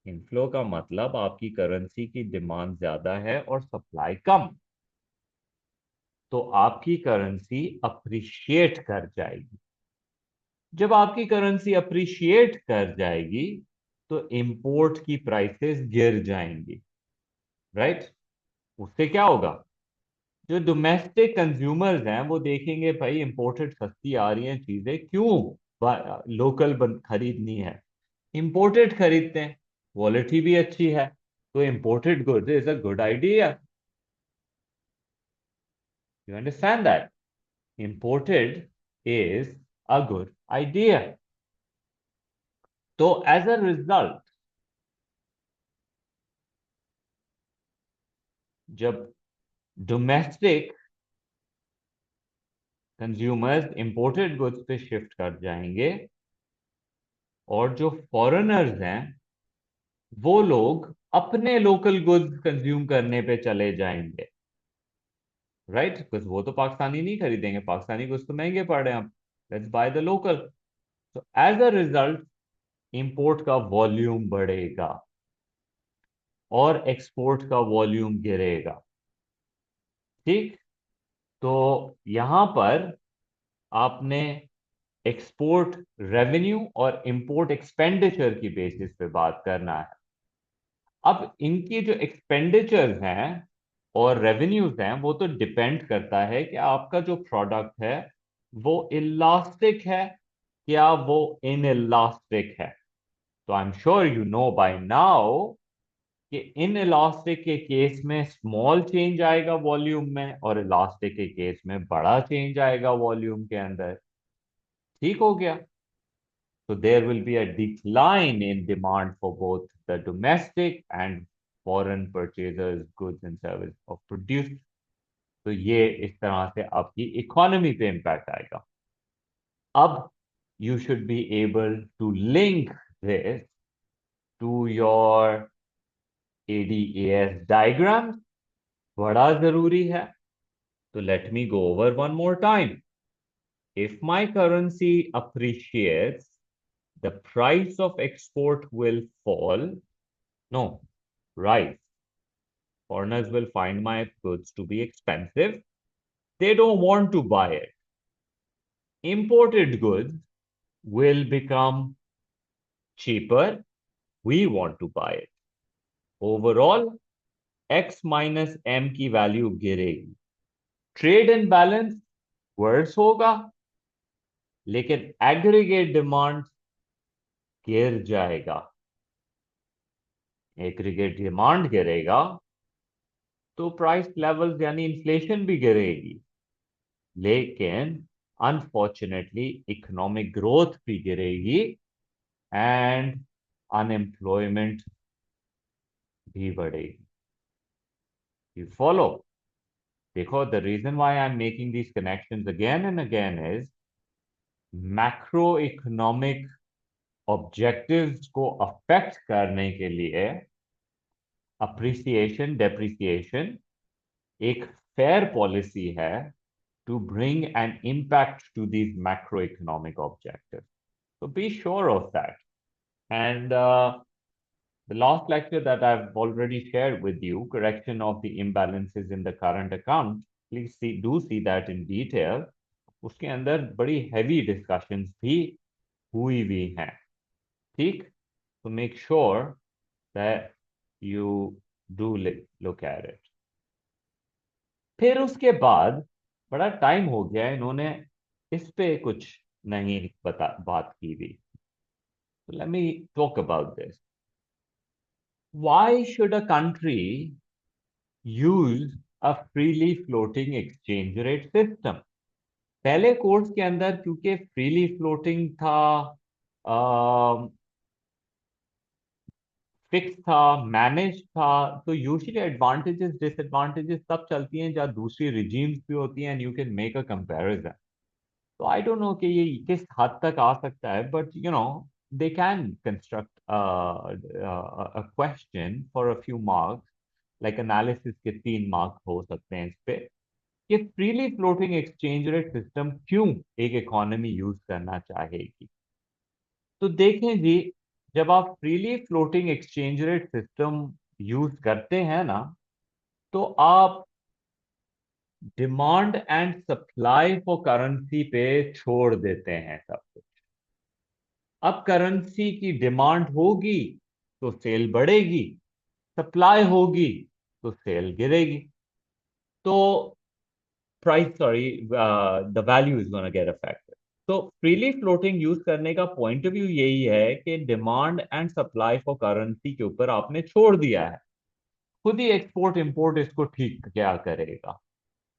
Speaker 1: इनफ्लो का मतलब आपकी करेंसी की डिमांड ज्यादा है और सप्लाई कम, तो आपकी करेंसी अप्रिशिएट कर जाएगी। जब आपकी करेंसी अप्रिशिएट कर जाएगी तो इंपोर्ट की प्राइसेस गिर जाएंगी, राइट? उससे क्या होगा? जो डोमेस्टिक कंज्यूमर्स हैं वो देखेंगे भाई इंपोर्टेड सस्ती आ रही हैं चीजें, क्यों लोकल खरीदनी है, इंपोर्टेड खरीदते हैं, क्वालिटी भी अच्छी है, तो imported goods is a good idea. You understand that? Imported is a good idea. तो एज अ रिजल्ट, जब डोमेस्टिक कंज्यूमर्स इंपोर्टेड गुड्स पे शिफ्ट कर जाएंगे और जो फॉरेनर्स हैं वो लोग अपने लोकल गुड्स कंज्यूम करने पे चले जाएंगे, राइट? बिकॉज वो तो पाकिस्तानी नहीं खरीदेंगे, पाकिस्तानी गुड्स तो महंगे पड़ रहे हैं, अब लेट्स बाय द लोकल। तो एज अ रिजल्ट इंपोर्ट का वॉल्यूम बढ़ेगा और एक्सपोर्ट का वॉल्यूम गिरेगा। ठीक? तो यहां पर आपने एक्सपोर्ट रेवेन्यू और इंपोर्ट एक्सपेंडिचर की बेसिस पे बात करना है। अब इनकी जो एक्सपेंडिचर्स हैं और रेवेन्यूज हैं वो तो डिपेंड करता है कि आपका जो प्रोडक्ट है वो इलास्टिक है या वो इन इलास्टिक है। तो I am sure you know by now कि इन इलास्टिक के केस में स्मॉल चेंज आएगा वॉल्यूम में और इलास्टिक के केस में बड़ा चेंज आएगा वॉल्यूम के अंदर। ठीक हो गया? So there will be a decline in demand for both the domestic and foreign purchasers, goods and service of produced. तो ये इस तरह से आपकी इकोनॉमी पे इम्पैक्ट आएगा। अब you should be able to link this to your ADAS diagram, बड़ा जरूरी है। तो let me go over one more time. If my currency appreciates, the price of export will fall. No, rise. Foreigners will find my goods to be expensive. They don't want to buy it. Imported goods will become cheaper. We want to buy it. Overall, X minus M की value गिरेगी। Trade imbalance verse होगा, लेकिन aggregate demand गिर जाएगा। Aggregate demand गिरेगा तो price levels यानी inflation भी गिरेगी, लेकिन अनफॉर्चुनेटली इकोनॉमिक ग्रोथ भी गिरेगी एंड अनएम्प्लॉयमेंट भी बढ़ेगी। You follow? देखो, the reason why I am making these connections again and again is macro economic objectives को अफेक्ट करने के लिए अप्रिसिएशन डेप्रिसिएशन एक फेयर पॉलिसी है to bring an impact to these macroeconomic objectives. So be sure of that. And The last lecture that I've already shared with you, correction of the imbalances in the current account, please see that in detail. उसके अंदर बड़ी heavy discussions भी हुई हुई हैं, ठीक? So make sure that you do look at it. फिर उसके बाद बड़ा टाइम हो गया, इन्होंने इस पे कुछ नहीं बात की थी. So let me talk about this. Why should a country use a freely floating exchange rate system? पहले कोर्स के अंदर क्योंकि फ्रीली फ्लोटिंग था, फिक्स था, मैनेज था, तो यूजुअली एडवांटेजेस डिसएडवांटेजेस तब चलती हैं जब दूसरी रिजीम्स भी होती हैं and you can make a comparison. तो आई डोंट नो कि ये किस हद तक आ सकता है, but you no they can construct a question for a few marks, like analysis के 3 मार्क्स हो सकते हैं इस पे, कि freely floating exchange rate system क्यों एक इकोनॉमी यूज करना चाहेगी. तो देखें जी, जब आप freely floating exchange rate system use करते हैं ना, तो आप demand and supply for currency पे छोड़ देते हैं सब कुछ. अब करेंसी की डिमांड होगी तो सेल बढ़ेगी, सप्लाई होगी तो सेल गिरेगी, तो price sorry the value is gonna get affected. तो फ्रीली फ्लोटिंग यूज करने का पॉइंट ऑफ व्यू यही है कि demand and supply for currency के ऊपर आपने छोड़ दिया है, खुद ही एक्सपोर्ट इंपोर्ट इसको ठीक क्या करेगा,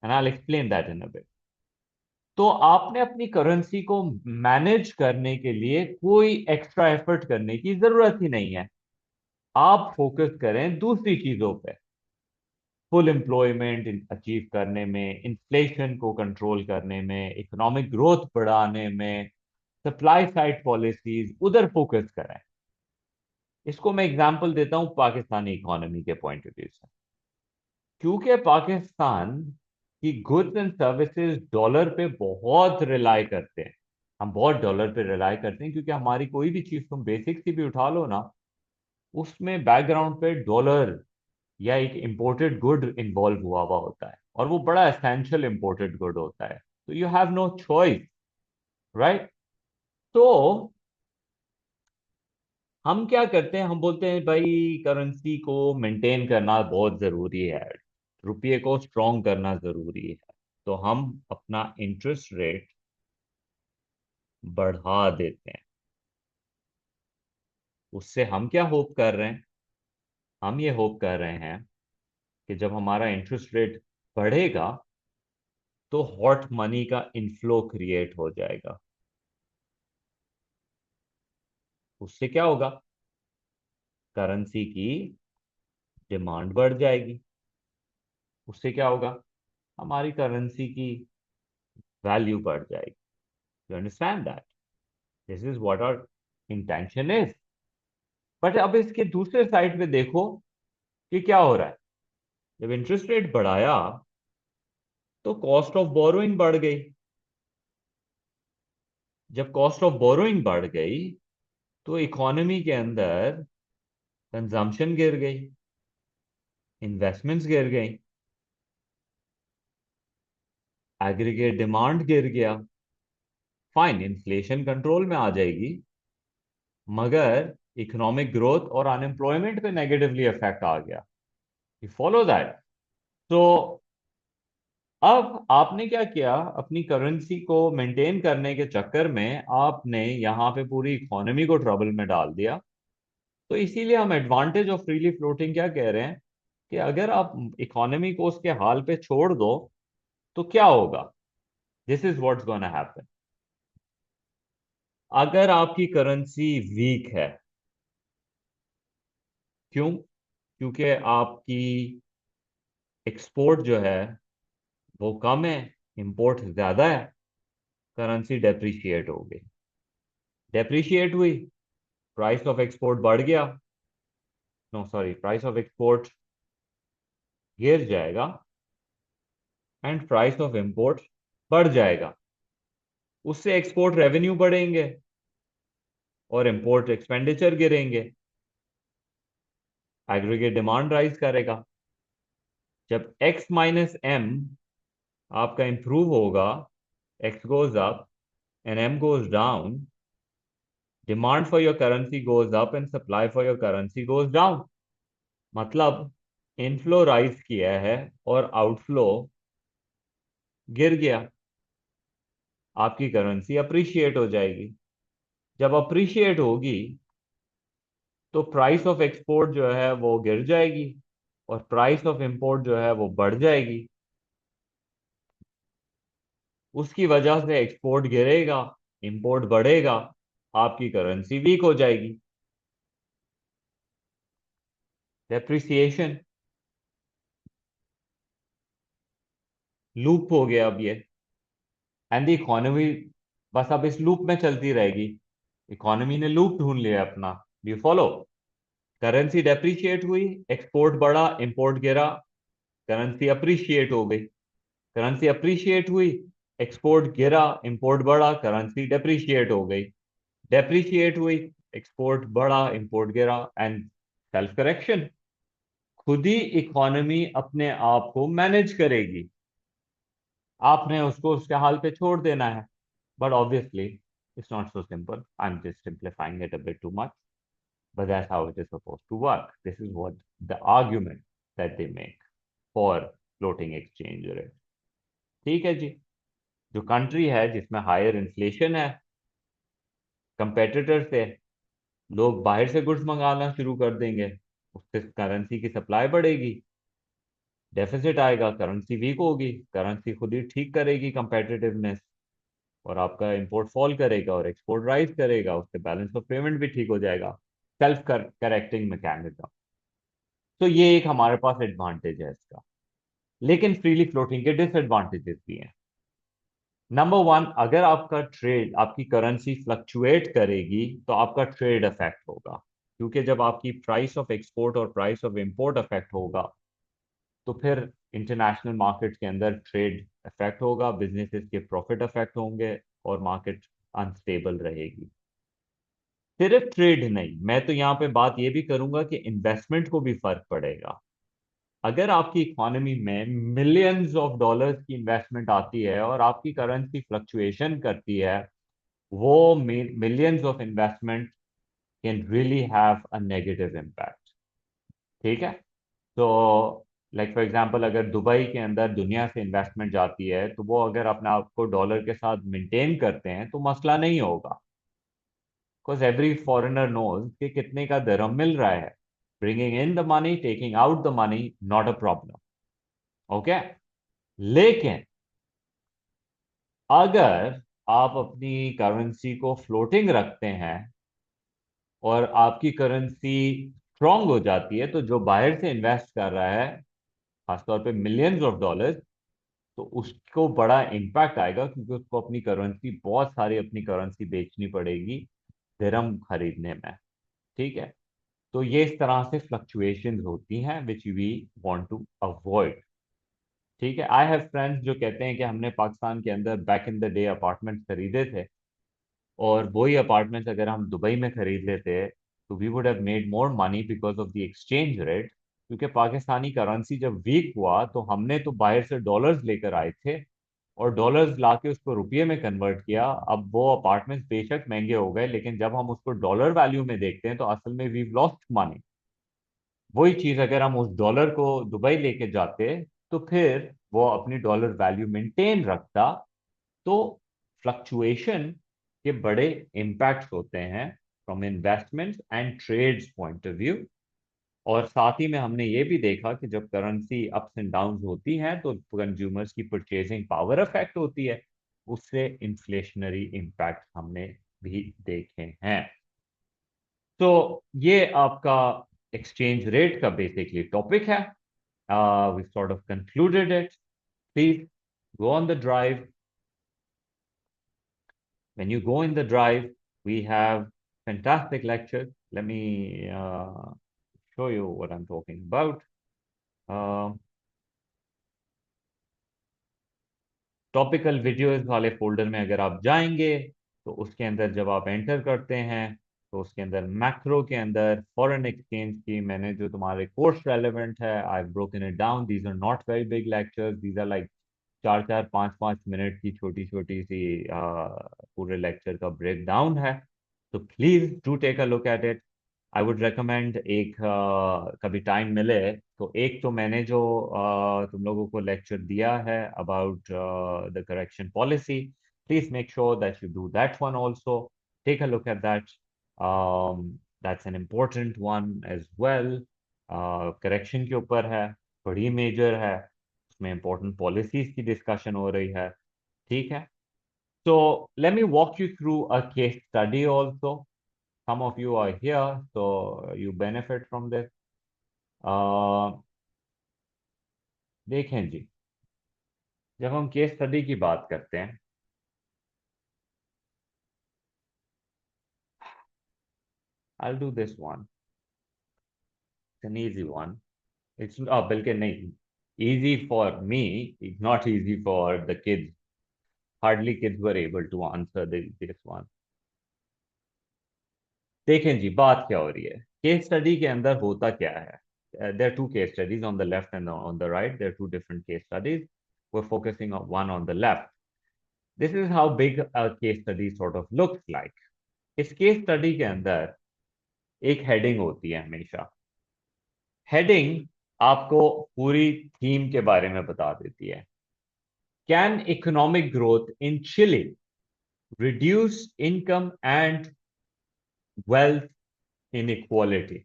Speaker 1: and I will explain that in a bit. तो आपने अपनी करेंसी को मैनेज करने के लिए कोई एक्स्ट्रा एफर्ट करने की जरूरत ही नहीं है. आप फोकस करें दूसरी चीजों पे, फुल एम्प्लॉयमेंट अचीव करने में, इन्फ्लेशन को कंट्रोल करने में, इकोनॉमिक ग्रोथ बढ़ाने में, सप्लाई साइड पॉलिसीज उधर फोकस करें. इसको मैं एग्जांपल देता हूं पाकिस्तानी इकोनॉमी के पॉइंट ऑफ व्यू से. क्योंकि पाकिस्तान की गुड्स एंड सर्विसेज डॉलर पे बहुत रिलाई करते हैं, हम बहुत डॉलर पे रिलाई करते हैं, क्योंकि हमारी कोई भी चीज तुम बेसिक सी भी उठा लो ना, उसमें बैकग्राउंड पे डॉलर या एक इंपोर्टेड गुड इन्वॉल्व हुआ हुआ होता है, और वो बड़ा एसेंशियल इंपोर्टेड गुड होता है. तो you have no choice, right? तो हम क्या करते हैं, हम बोलते हैं भाई करेंसी को मेंटेन करना बहुत जरूरी है, रुपये को स्ट्रॉन्ग करना जरूरी है, तो हम अपना इंटरेस्ट रेट बढ़ा देते हैं. उससे हम क्या होप कर रहे हैं, हम ये होप कर रहे हैं कि जब हमारा इंटरेस्ट रेट बढ़ेगा तो हॉट मनी का इनफ्लो क्रिएट हो जाएगा. उससे क्या होगा, करेंसी की डिमांड बढ़ जाएगी. उससे क्या होगा, हमारी करेंसी की वैल्यू बढ़ जाएगी. You understand that this is what our intention is. But अब इसके दूसरे साइड पे देखो कि क्या हो रहा है. जब इंटरेस्ट रेट बढ़ाया तो कॉस्ट ऑफ बोरोइंग बढ़ गई. जब कॉस्ट ऑफ बोरोइंग बढ़ गई तो इकोनॉमी के अंदर कंजम्पशन गिर गई, इन्वेस्टमेंट्स गिर गई, एग्रीगेट डिमांड गिर गया. फाइन, इन्फ्लेशन कंट्रोल में आ जाएगी, मगर इकोनॉमिक ग्रोथ और अनएम्प्लॉयमेंट पे नेगेटिवली इफेक्ट आ गया. You follow that? तो अब आपने क्या किया, अपनी करेंसी को मेंटेन करने के चक्कर में आपने यहाँ पे पूरी इकोनॉमी को ट्रबल में डाल दिया. तो इसीलिए हम एडवांटेज ऑफ फ्रीली फ्लोटिंग क्या कह रहे हैं, कि अगर आप इकोनॉमी को उसके हाल पे छोड़ दो तो क्या होगा. This is what's gonna happen. अगर आपकी करेंसी वीक है, क्यों? क्योंकि आपकी एक्सपोर्ट जो है वो कम है, इंपोर्ट ज्यादा है, करेंसी डेप्रिशिएट हो गई. डेप्रिशिएट हुई, प्राइस ऑफ एक्सपोर्ट बढ़ गया, no sorry, price of export गिर जाएगा एंड प्राइस ऑफ इंपोर्ट बढ़ जाएगा. उससे एक्सपोर्ट रेवेन्यू बढ़ेंगे और इंपोर्ट एक्सपेंडिचर गिरेंगे. एग्रीगेट डिमांड राइज करेगा। जब x माइनस एम आपका इंप्रूव होगा, x goes up and m goes down, demand for your currency goes up and supply for your currency goes down. मतलब inflow rise किया है और outflow गिर गया, आपकी करेंसी अप्रिशिएट हो जाएगी। जब अप्रिशिएट होगी तो प्राइस ऑफ एक्सपोर्ट जो है वो गिर जाएगी और प्राइस ऑफ इंपोर्ट जो है वो बढ़ जाएगी। उसकी वजह से एक्सपोर्ट गिरेगा, इंपोर्ट बढ़ेगा, आपकी करेंसी वीक हो जाएगी। डेप्रिसिएशन लूप हो गया अब ये, एंड द इकोनॉमी बस अब इस लूप में चलती रहेगी। इकोनॉमी ने लूप ढूंढ लिया अपना। You follow? करेंसी डेप्रिशिएट हुई, एक्सपोर्ट बढ़ा, इंपोर्ट गिरा, करेंसी अप्रिशिएट हो गई। करेंसी अप्रिशिएट हुई, एक्सपोर्ट गिरा, इंपोर्ट बढ़ा, करेंसी डेप्रिशिएट हो गई। डेप्रिशिएट हुई, एक्सपोर्ट बढ़ा, इंपोर्ट गिरा, एंड सेल्फ करेक्शन। खुद ही इकोनॉमी अपने आप को मैनेज करेगी, आपने उसको उसके हाल पे छोड़ देना है। But obviously it's not so simple, I am just simplifying it a bit too much, but that's how it is supposed to work. This is what the argument that they make for floating exchange rate. ठीक है जी। जो country है जिसमें higher inflation है, competitor से लोग बाहर से गुड्स मंगाना शुरू कर देंगे, उससे करेंसी की सप्लाई बढ़ेगी, डेफिसिट आएगा, करेंसी वीक होगी, करेंसी खुद ही ठीक करेगी कंपेटिटिवनेस, और आपका इंपोर्ट फॉल करेगा और एक्सपोर्ट राइज करेगा, उससे बैलेंस ऑफ पेमेंट भी ठीक हो जाएगा। Self correcting mechanism. तो ये एक हमारे पास एडवांटेज है इसका। लेकिन फ्रीली फ्लोटिंग के डिसएडवांटेजेस भी हैं। नंबर वन, अगर आपका ट्रेड, आपकी करेंसी फ्लक्चुएट करेगी तो आपका ट्रेड अफेक्ट होगा, क्योंकि जब आपकी प्राइस ऑफ एक्सपोर्ट और प्राइस ऑफ इंपोर्ट अफेक्ट होगा तो फिर इंटरनेशनल मार्केट के अंदर ट्रेड अफेक्ट होगा, बिजनेसेस के प्रॉफिट अफेक्ट होंगे और मार्केट अनस्टेबल रहेगी। सिर्फ ट्रेड नहीं, मैं तो यहाँ पे बात ये भी करूंगा कि इन्वेस्टमेंट को भी फर्क पड़ेगा। अगर आपकी इकोनॉमी में मिलियंस ऑफ डॉलर्स की इन्वेस्टमेंट आती है और आपकी करेंसी फ्लक्चुएशन करती है, वो millions of investment can really have a negative impact. ठीक है? तो लाइक फॉर एग्जांपल, अगर दुबई के अंदर दुनिया से इन्वेस्टमेंट जाती है तो वो अगर अपने आप को डॉलर के साथ मेंटेन करते हैं तो मसला नहीं होगा, बिकॉज एवरी फॉरेनर नोज कि कितने का दरम मिल रहा है। Bringing in the money, taking out the money, not a problem. Okay? लेकिन अगर आप अपनी करेंसी को फ्लोटिंग रखते हैं और आपकी करेंसी स्ट्रांग हो जाती है, तो जो बाहर से इन्वेस्ट कर रहा है, खासतौर पे मिलियंस ऑफ डॉलर्स, तो उसको बड़ा इम्पैक्ट आएगा, क्योंकि उसको अपनी करेंसी, बहुत सारी अपनी करेंसी बेचनी पड़ेगी दिरहम खरीदने में। ठीक है? तो ये इस तरह से फ्लक्चुएशंस होती हैं which we want to avoid. ठीक है? आई हैव फ्रेंड्स जो कहते हैं कि हमने पाकिस्तान के अंदर back in the day apartment खरीदे थे, और वही अपार्टमेंट्स अगर हम दुबई में खरीद लेते तो we would have made more money because of the exchange rate. क्योंकि पाकिस्तानी करेंसी जब वीक हुआ तो हमने तो बाहर से डॉलर्स लेकर आए थे और डॉलर्स लाके उसको रुपये में कन्वर्ट किया। अब वो अपार्टमेंट्स बेशक महंगे हो गए, लेकिन जब हम उसको डॉलर वैल्यू में देखते हैं तो असल में वी लॉस्ट मनी। वही चीज अगर हम उस डॉलर को दुबई लेके जाते तो फिर वो अपनी डॉलर वैल्यू मेंटेन रखता। तो फ्लक्चुएशन के बड़े इम्पैक्ट्स होते हैं from investment and trades point of view. और साथ ही में हमने ये भी देखा कि जब करेंसी अप्स एंड डाउन होती हैं तो कंज्यूमर्स की परचेजिंग पावर अफेक्ट होती है, उससे इन्फ्लेशनरी इम्पैक्ट हमने भी देखे हैं। तो ये आपका एक्सचेंज रेट का बेसिकली टॉपिक है। We sort of concluded it. Please go on the drive. When you go in the drive, we have fantastic lectures. Let me show you what I'm talking about. Topical videos वाले folder में अगर आप जाएंगे तो उसके अंदर जब आप एंटर करते हैं तो उसके अंदर मैक्रो के अंदर फॉरेन एक्सचेंज की मैंने जो तुम्हारे कोर्स रेलेवेंट है I broken it down. These are not very big lectures, these are like 4 4 5 5 minute की छोटी छोटी सी पूरे लेक्चर का ब्रेक डाउन है। तो please do take a look at it. I would recommend एक कभी टाइम मिले तो एक तो मैंने जो तुम लोगों को लेक्चर दिया है about the correction policy, please make sure that you do that one also. Take a look at that. That's an important one as well. Correction के ऊपर है, बड़ी मेजर है, उसमें इंपॉर्टेंट पॉलिसीज की डिस्कशन हो रही है। ठीक है। So let me walk you through a case study also. Some of you are here, so you benefit from this. Uh, देखें जी, जब हम केस स्टडी की बात करते हैं, I'll do this one. It's an easy one. It's बल्कि नहीं, easy for me, it's not easy for the kids. Hardly kids were able to answer this one. देखें जी, बात क्या हो रही है। केस स्टडी के अंदर होता क्या है। There are two case studies on the left and on the right. There are two different case studies. We're focusing on one on the left. This is how big a case study sort of looks like. इस case study के अंदर एक heading होती है हमेशा। Heading आपको पूरी theme के बारे में बता देती है। Can economic growth in Chile reduce income and wealth inequality?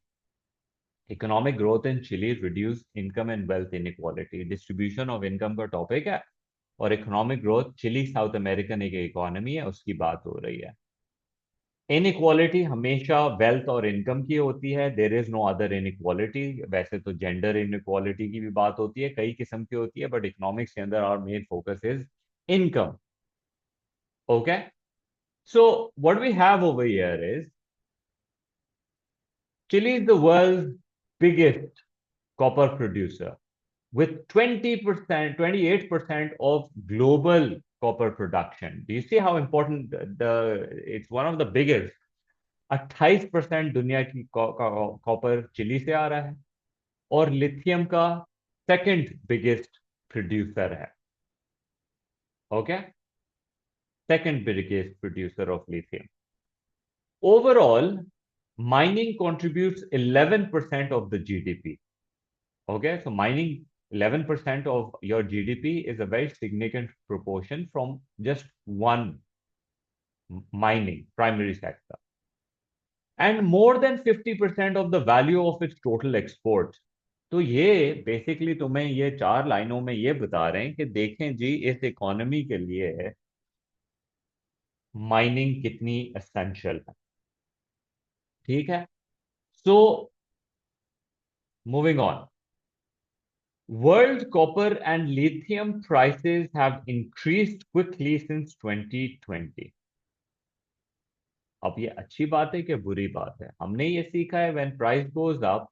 Speaker 1: Economic growth in Chile reduce income and wealth inequality, distribution of income का टॉपिक है। और economic growth, Chile South American एक इकोनॉमी है, उसकी बात हो रही है। इनइक्वालिटी हमेशा वेल्थ और इनकम की होती है, there is no other inequality. वैसे तो जेंडर इनइक्वालिटी की भी बात होती है, कई किस्म की होती है, बट इकोनॉमिक्स के अंदर our main focus is income. Okay, so what we have over here is Chile is the world biggest copper producer with 20%, 28% of global copper production. Do you see how important it's one of the biggest? 28% दुनिया की copper chilli से आ रहा है, और lithium का second biggest producer है। Okay, second biggest producer of lithium. Overall mining contributes 11% of the GDP. Okay, so mining 11% of your GDP is a very significant proportion from just one mining primary sector. And more than 50% of the value of its total exports. तो ये basically तुम्हें ये चार लाइनों में ये बता रहे हैं कि देखें जी, इस इकोनॉमी के लिए माइनिंग कितनी एसेंशियल है। ठीक है, so moving on. World copper and lithium prices have increased quickly since 2020. अब ये अच्छी बात है कि बुरी बात है? हमने ये सीखा है when price goes up,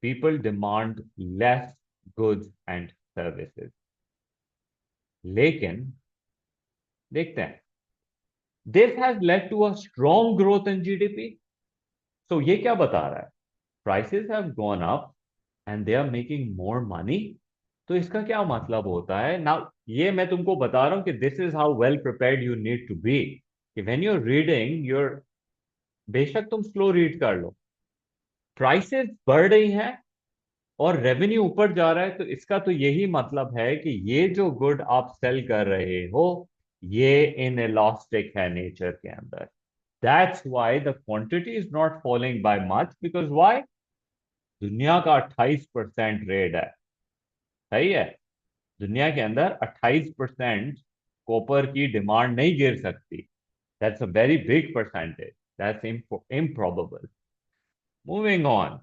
Speaker 1: people demand less goods and services. लेकिन देखते हैं, this has led to a strong growth in GDP. So ये क्या बता रहा है? Prices have gone up and they are making more money. तो इसका क्या मतलब होता है ना? ये मैं तुमको बता रहा हूं कि this is how well prepared you need to be. कि when you are reading your, बेशक तुम स्लो रीड कर लो, प्राइसेस बढ़ रही हैं और रेवेन्यू ऊपर जा रहा है, तो इसका तो यही मतलब है कि ये जो गुड आप सेल कर रहे हो, ये इन इलास्टिक है नेचर के अंदर। That's why the quantity is not following bye much, because why? दुनिया का 28% रेट है, सही है। दुनिया के अंदर 28% कॉपर की डिमांड नहीं गिर सकती। That's a very big percentage, that's improbable. Moving on,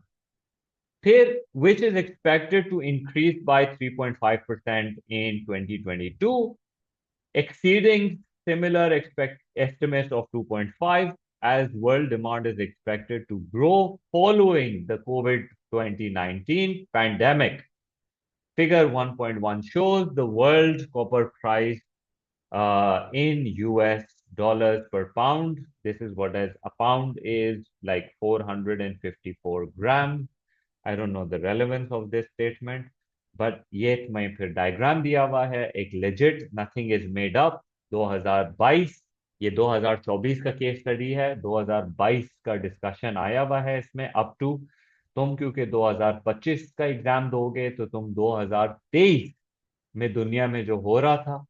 Speaker 1: फिर which is expected to increase by 3.5% in 2022, exceeding similar estimates of 2.5, as world demand is expected to grow following the COVID-19 pandemic. Figure 1.1 shows the world copper price in US dollars per pound. This is what is a pound is like 454 grams. I don't know the relevance of this statement, but ये तुम्हें फिर diagram दिया हुआ है एक legit, nothing is made up. 2022, ये 2024 का case study है, 2022 का डिस्कशन आया हुआ है इसमें अप टू। तुम क्योंकि 2025 का एग्जाम दोगे तो तुम 2023 में दुनिया में जो हो रहा था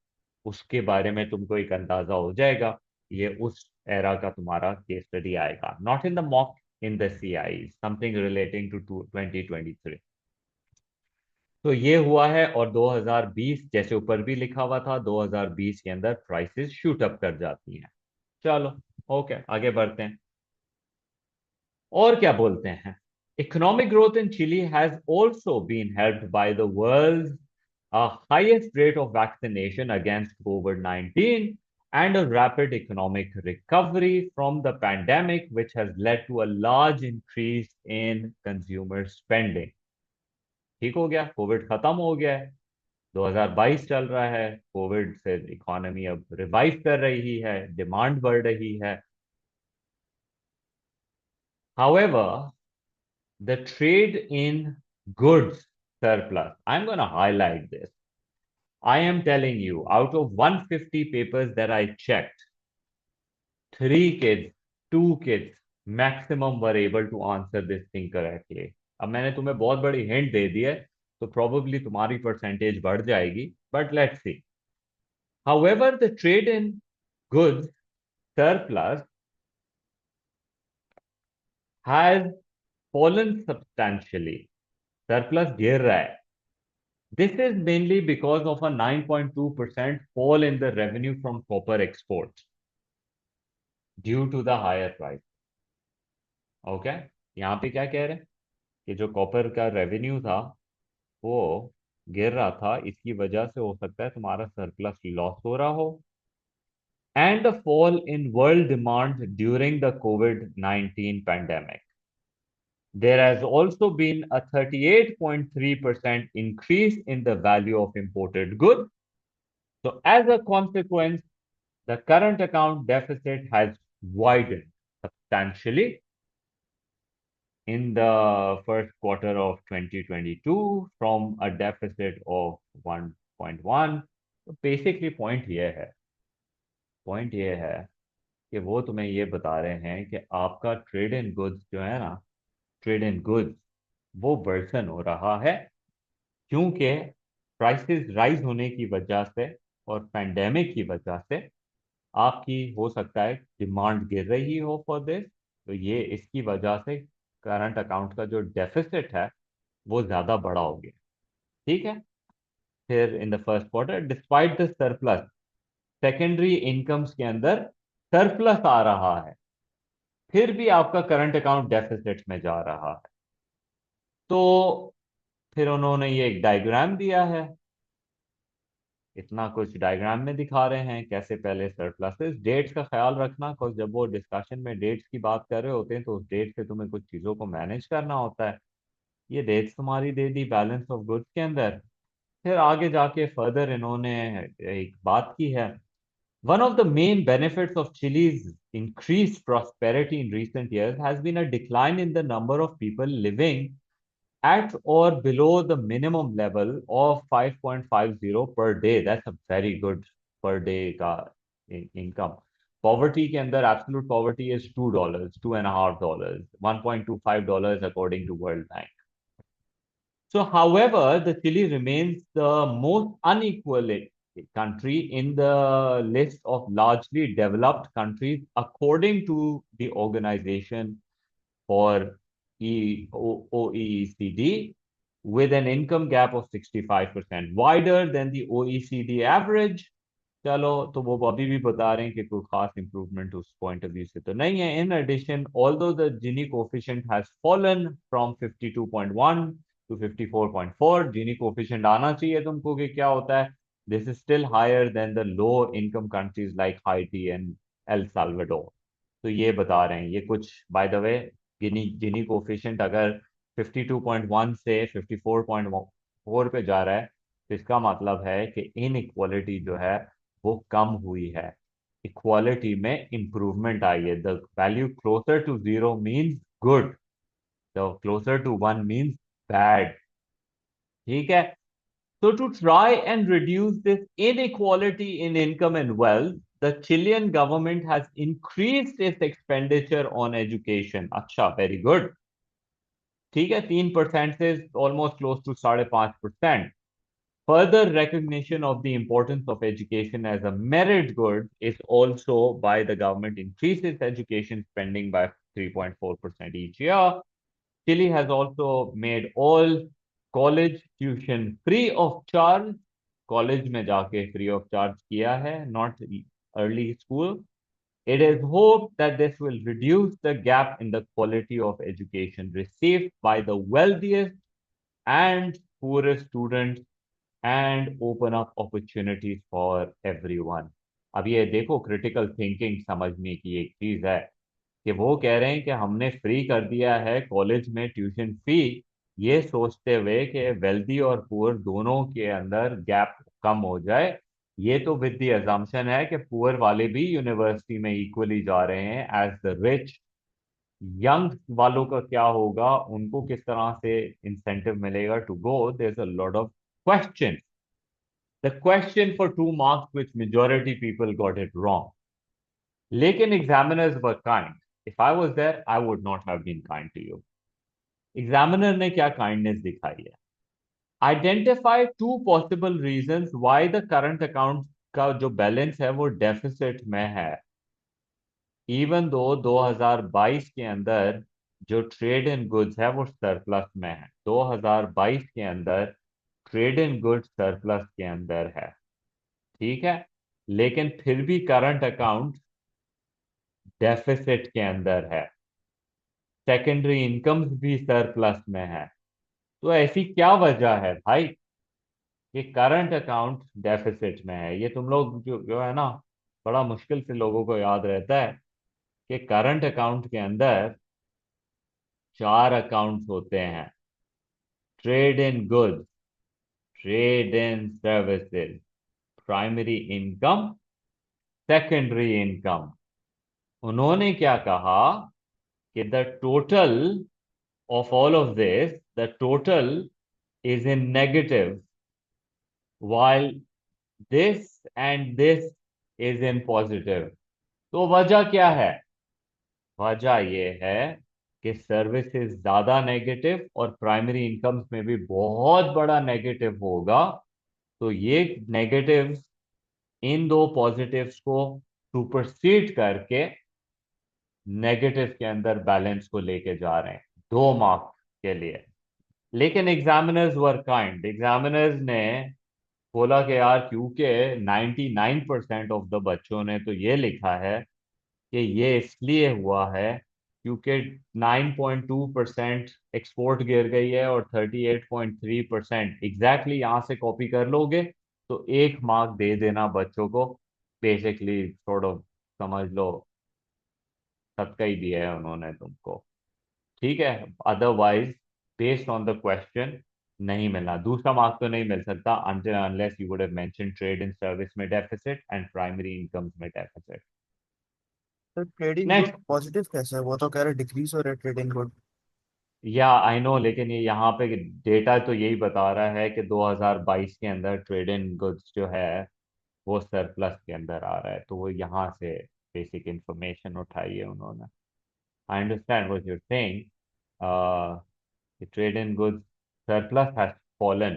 Speaker 1: उसके बारे में तुमको एक अंदाजा हो जाएगा। ये उस एरा का तुम्हारा केस स्टडी आएगा, not in the mock, in the CI, something relating to 2023। तो ये हुआ है। और 2020 जैसे ऊपर भी लिखा हुआ था, 2020 के अंदर प्राइसेस शूट अप कर जाती हैं। चलो, ओके, आगे बढ़ते हैं। और क्या बोलते हैं, economic growth in Chile has also been helped by the world's highest rate of vaccination against COVID-19 and a rapid economic recovery from the pandemic, which has led to a large increase in consumer spending। ठीक हो गया, Covid खत्म हो गया है, 2022 चल रहा है, कोविड से इकोनॉमी अब रिवाइव कर रही है, डिमांड बढ़ रही है। However, the trade in goods surplus, I'm going to highlight this. I am telling you, out of 150 papers that I checked, 3 kids, 2 kids maximum were able to answer this thing correctly। अब मैंने तुम्हें बहुत बड़ी hint दे दी है, तो probably तुम्हारी percentage बढ़ जाएगी, but let's see. However, the trade in goods surplus has fallen substantially। Surplus गिर रहा है। This is mainly because of a 9.2% fall in the revenue from copper exports due to the higher price। Okay, यहाँ पे क्या कह रहे हैं कि जो कॉपर का रेवेन्यू था वो गिर रहा था, इसकी वजह से हो सकता है तुम्हारा सरप्लस लॉस हो रहा हो। And the fall in world demand during the covid pandemic. There has also been a 38.3% increase in the value of imported goods. So, as a consequence, the current account deficit has widened substantially in the first quarter of 2022 from a deficit of 1.1। तो basically point ये है कि वो तुम्हें ये बता रहे हैं कि आपका ट्रेड इन गुड्स जो है ना, ट्रेड इन गुड्स वो वर्सन हो रहा है, क्योंकि प्राइसेस राइज होने की वजह से और पैंडेमिक की वजह से आपकी हो सकता है डिमांड गिर रही हो फॉर दिस। तो ये इसकी वजह से करंट अकाउंट का जो डेफिसिट है वो ज्यादा बड़ा हो गया। ठीक है, फिर in the first quarter despite the surplus, secondary incomes के अंदर सरप्लस आ रहा है, फिर भी आपका करंट अकाउंट डेफिसिट में जा रहा है। तो फिर उन्होंने ये एक डायग्राम दिया है, इतना कुछ डायग्राम में दिखा रहे हैं कैसे पहले सरप्लसेस। डेट्स का ख्याल रखना, बिकॉज जब वो डिस्कशन में डेट्स की बात कर रहे होते हैं तो उस डेट से तुम्हें कुछ चीज़ों को मैनेज करना होता है। ये डेट्स तुम्हारी दे दी बैलेंस ऑफ गुड्स के अंदर। फिर आगे जाके फर्दर इन्होंने एक बात की है, one of the main benefits of chillies increased prosperity in recent years has been a decline in the number of people living at or below the minimum level of 5.50 per day। That's a very good per day का income। Poverty के अंदर absolute poverty is $2, $2.50, $1.25 according to World Bank। So, however, the Chile remains the most unequal country in the list of largely developed countries according to the Organization for OECD, with an income gap of 65% wider than the OECD average। चलो, तो वो अभी भी बता रहे हैं कि कोई खास इंप्रूवमेंट उस पॉइंट ऑफ व्यू से तो नहीं है। In addition, although the Gini coefficient has fallen from 52.1 to 54.4, Gini coefficient आना चाहिए तुमको कि क्या होता है, this is still higher than the low income countries like Haiti and El Salvador. तो ये बता रहे हैं, ये कुछ by the way, Gini Gini coefficient अगर 52.1 से 54.4 पे जा रहा है तो इसका मतलब है कि इन इक्वालिटी जो है वो कम हुई है। इक्वालिटी में इंप्रूवमेंट आई है। The value closer to zero means good, the closer to one means bad. ठीक है। So to try and reduce this inequality in income and wealth, the Chilean government has increased its expenditure on education. अच्छा, very good. ठीक है, 3% से almost close to 5.5%. Further recognition of the importance of education as a merit good is also by the government increases education spending by 3.4% each year. Chile has also made all college tuition free of charge. College में जाके free of charge किया है, not early school. It is hoped that this will reduce the gap in the quality of education received by the wealthiest and poorest students and open up opportunities for everyone. अब ये देखो, critical thinking समझने की एक चीज है कि वो कह रहे हैं कि हमने फ्री कर दिया है कॉलेज में ट्यूशन फी, ये सोचते हुए कि वेल्दी और पुअर दोनों के अंदर गैप कम हो जाए। ये तो विद द अजम्पशन है कि पुअर वाले भी यूनिवर्सिटी में इक्वली जा रहे हैं एज द रिच। यंग वालों का क्या होगा, उनको किस तरह से इंसेंटिव मिलेगा to go, there is a lot of question. The question for 2 marks which majority people got it wrong. लेकिन examiners were kind. If I was there I would not have been kind to you. Examiner ने क्या kindness दिखाई है? Identify two possible reasons why the current account का जो balance है वो deficit में है, इवन दो 2022 के अंदर जो ट्रेड इन गुड्स है वो सरप्लस में है। 2022 के अंदर ट्रेड इन गुड्स सरप्लस के अंदर है। ठीक है। लेकिन फिर भी करंट अकाउंट डेफिसिट के अंदर है, सेकेंडरी इनकम्स भी सरप्लस में है। तो ऐसी क्या वजह है भाई कि करंट अकाउंट डेफिसिट में है? ये तुम लोग जो है ना, बड़ा मुश्किल से लोगों को याद रहता है कि करंट अकाउंट के अंदर 4 अकाउंट्स होते हैं: trade in goods, trade in services, primary income, secondary income. उन्होंने क्या कहा कि the total of all of this, the total is in negative, while this and this is in positive. तो वजह क्या है? वजह ये है कि सर्विसेज ज्यादा नेगेटिव और प्राइमरी इनकम्स में भी बहुत बड़ा नेगेटिव होगा। तो ये नेगेटिव्स इन दो पॉजिटिव्स को सुपरसीड करके नेगेटिव के अंदर बैलेंस को लेके जा रहे हैं 2 मार्क्स के लिए। लेकिन एग्जामिनर्स वर काइंड, एग्जामिनर्स ने बोला कि यार क्योंकि 99% ऑफ द बच्चों ने तो ये लिखा है कि ये इसलिए हुआ है क्योंकि 9.2% एक्सपोर्ट गिर गई है और 38.3% एग्जैक्टली यहाँ से कॉपी कर लोगे तो 1 मार्क दे देना बच्चों को। बेसिकली सॉर्ट ऑफ समझ लो सबका ही दिया है उन्होंने तुमको। ठीक है। Otherwise based on the question नहीं मिलना, दूसरा मार्क तो नहीं मिल सकता until unless you would have mentioned trade and service में डेफिसिट एंड प्राइमरी इनकम्स में डेफिसिट।
Speaker 3: तो ट्रेडिंग गुड
Speaker 1: नेक्स्ट।
Speaker 3: पॉजिटिव कैसे है? वो तो कह रहे डिक्रीज हो रहा है ट्रेडिंग गुड।
Speaker 1: या आई नो, लेकिन ये यहाँ पे डेटा तो यही बता रहा है कि 2022 के अंदर ट्रेड इन गुड्स जो है वो सरप्लस के अंदर आ रहा है, तो वो यहाँ से बेसिक इंफॉर्मेशन उठाई है उन्होंने। I understand what you are saying. Trade in goods surplus has fallen,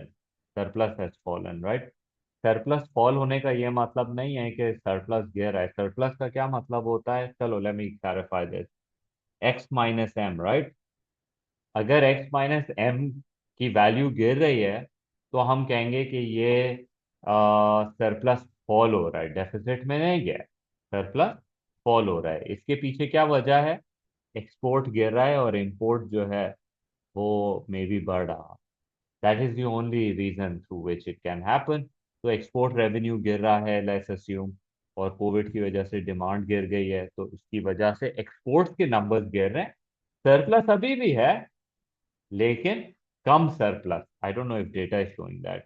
Speaker 1: surplus has fallen, right? Surplus fall होने का ये मतलब नहीं है कि सरप्लस गिर रहा है। सरप्लस का क्या मतलब होता है? चलो let me clarify this. X minus M, right? अगर x माइनस एम की वैल्यू गिर रही है तो हम कहेंगे कि ये सरप्लस फॉल हो रहा है, डेफिसिट में नहीं गया, सरप्लस फॉल हो रहा है। इसके पीछे क्या वजह है? एक्सपोर्ट गिर रहा है और इंपोर्ट जो है वो मे भी बढ़ रहा। That is the only reason through which it can happen. तो एक्सपोर्ट रेवेन्यू गिर रहा है, लेट्स अज्यूम, और कोविड की वजह से डिमांड गिर गई है तो उसकी वजह से एक्सपोर्ट्स के नंबर्स गिर रहे हैं। सरप्लस अभी भी है लेकिन कम surplus. I don't know if data is showing that.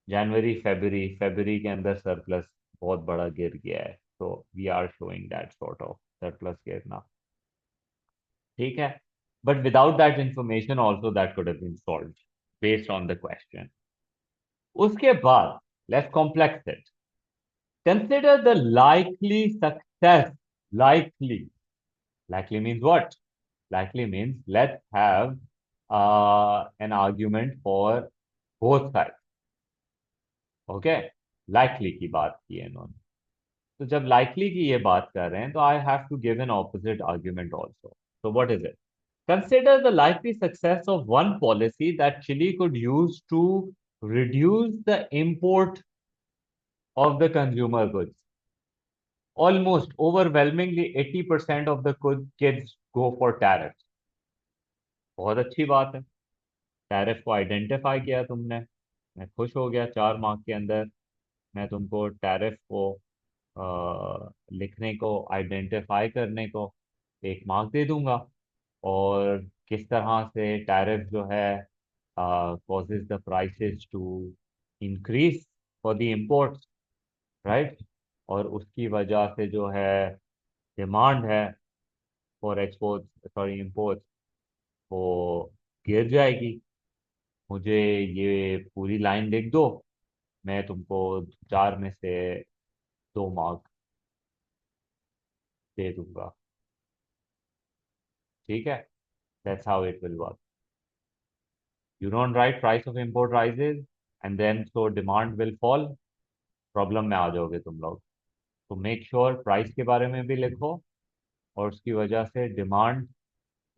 Speaker 1: जनवरी फरवरी के अंदर सरप्लस बहुत बड़ा गिर गया है, so we are showing that sort of surplus गिरना. ठीक है, but without that information also that could have been solved based on the question. उसके बाद let's complex it. Consider the likely success. Likely means what? Likely means let's have an argument for both sides. Okay, likely की बात की है इन्होंने. तो जब likely की ये बात कर रहे हैं तो I have to give an opposite argument also. So what is it? Consider the likely success of one policy that Chile could use to reduce the import of the consumer goods. Almost overwhelmingly 80% of the kids go for tariffs. बहुत अच्छी बात है, tariff को identify किया तुमने, मैं खुश हो गया. 4 मार्क के अंदर मैं तुमको टैरिफ को लिखने को, आइडेंटिफाई करने को 1 मार्क दे दूंगा. और किस तरह से टैरिफ जो है causes the prices to increase for the imports, right? और उसकी वजह से जो है डिमांड है फॉर एक्सपोर्ट, सॉरी इम्पोर्ट्स, वो गिर जाएगी. मुझे ये पूरी लाइन लिख दो, मैं तुमको 4 में से 2 मार्क दे दूंगा. ठीक है, that's how it will work. You don't write price of import rises and then so demand will fall. Problem में आ जाओगे तुम लोग. तो मेक श्योर प्राइस के बारे में भी लिखो और उसकी वजह से demand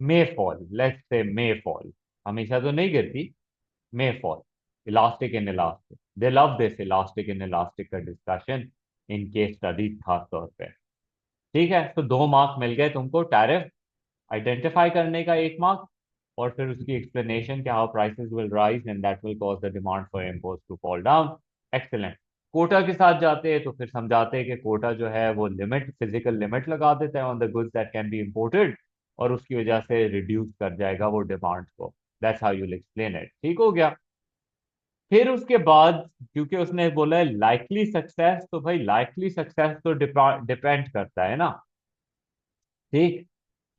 Speaker 1: may fall. Let's say may fall, हमेशा तो नहीं गिरती, may fall. Elastic inelastic, they love this elastic inelastic का डिस्कशन इन केस स्टडीज खास तौर पे. ठीक है, तो 2 मार्क मिल गए तुमको टैरिफ आइडेंटिफाई करने का, 1 मार्क, और फिर उसकी एक्सप्लेनेशन कि how prices will rise and that will cause the demand for imports to fall down. Excellent. Quota के साथ जाते हैं तो फिर समझाते हैं कि कोटा जो है वो लिमिट, फिजिकल लिमिट लगा देता है on the goods that can be imported, और उसकी वजह से रिड्यूस कर जाएगा वो डिमांड को. That's how you will explain it. ठीक हो गया. फिर उसके बाद क्योंकि उसने बोला है लाइकली सक्सेस, तो भाई लाइकली सक्सेस तो डिपेंड करता है ना. ठीक,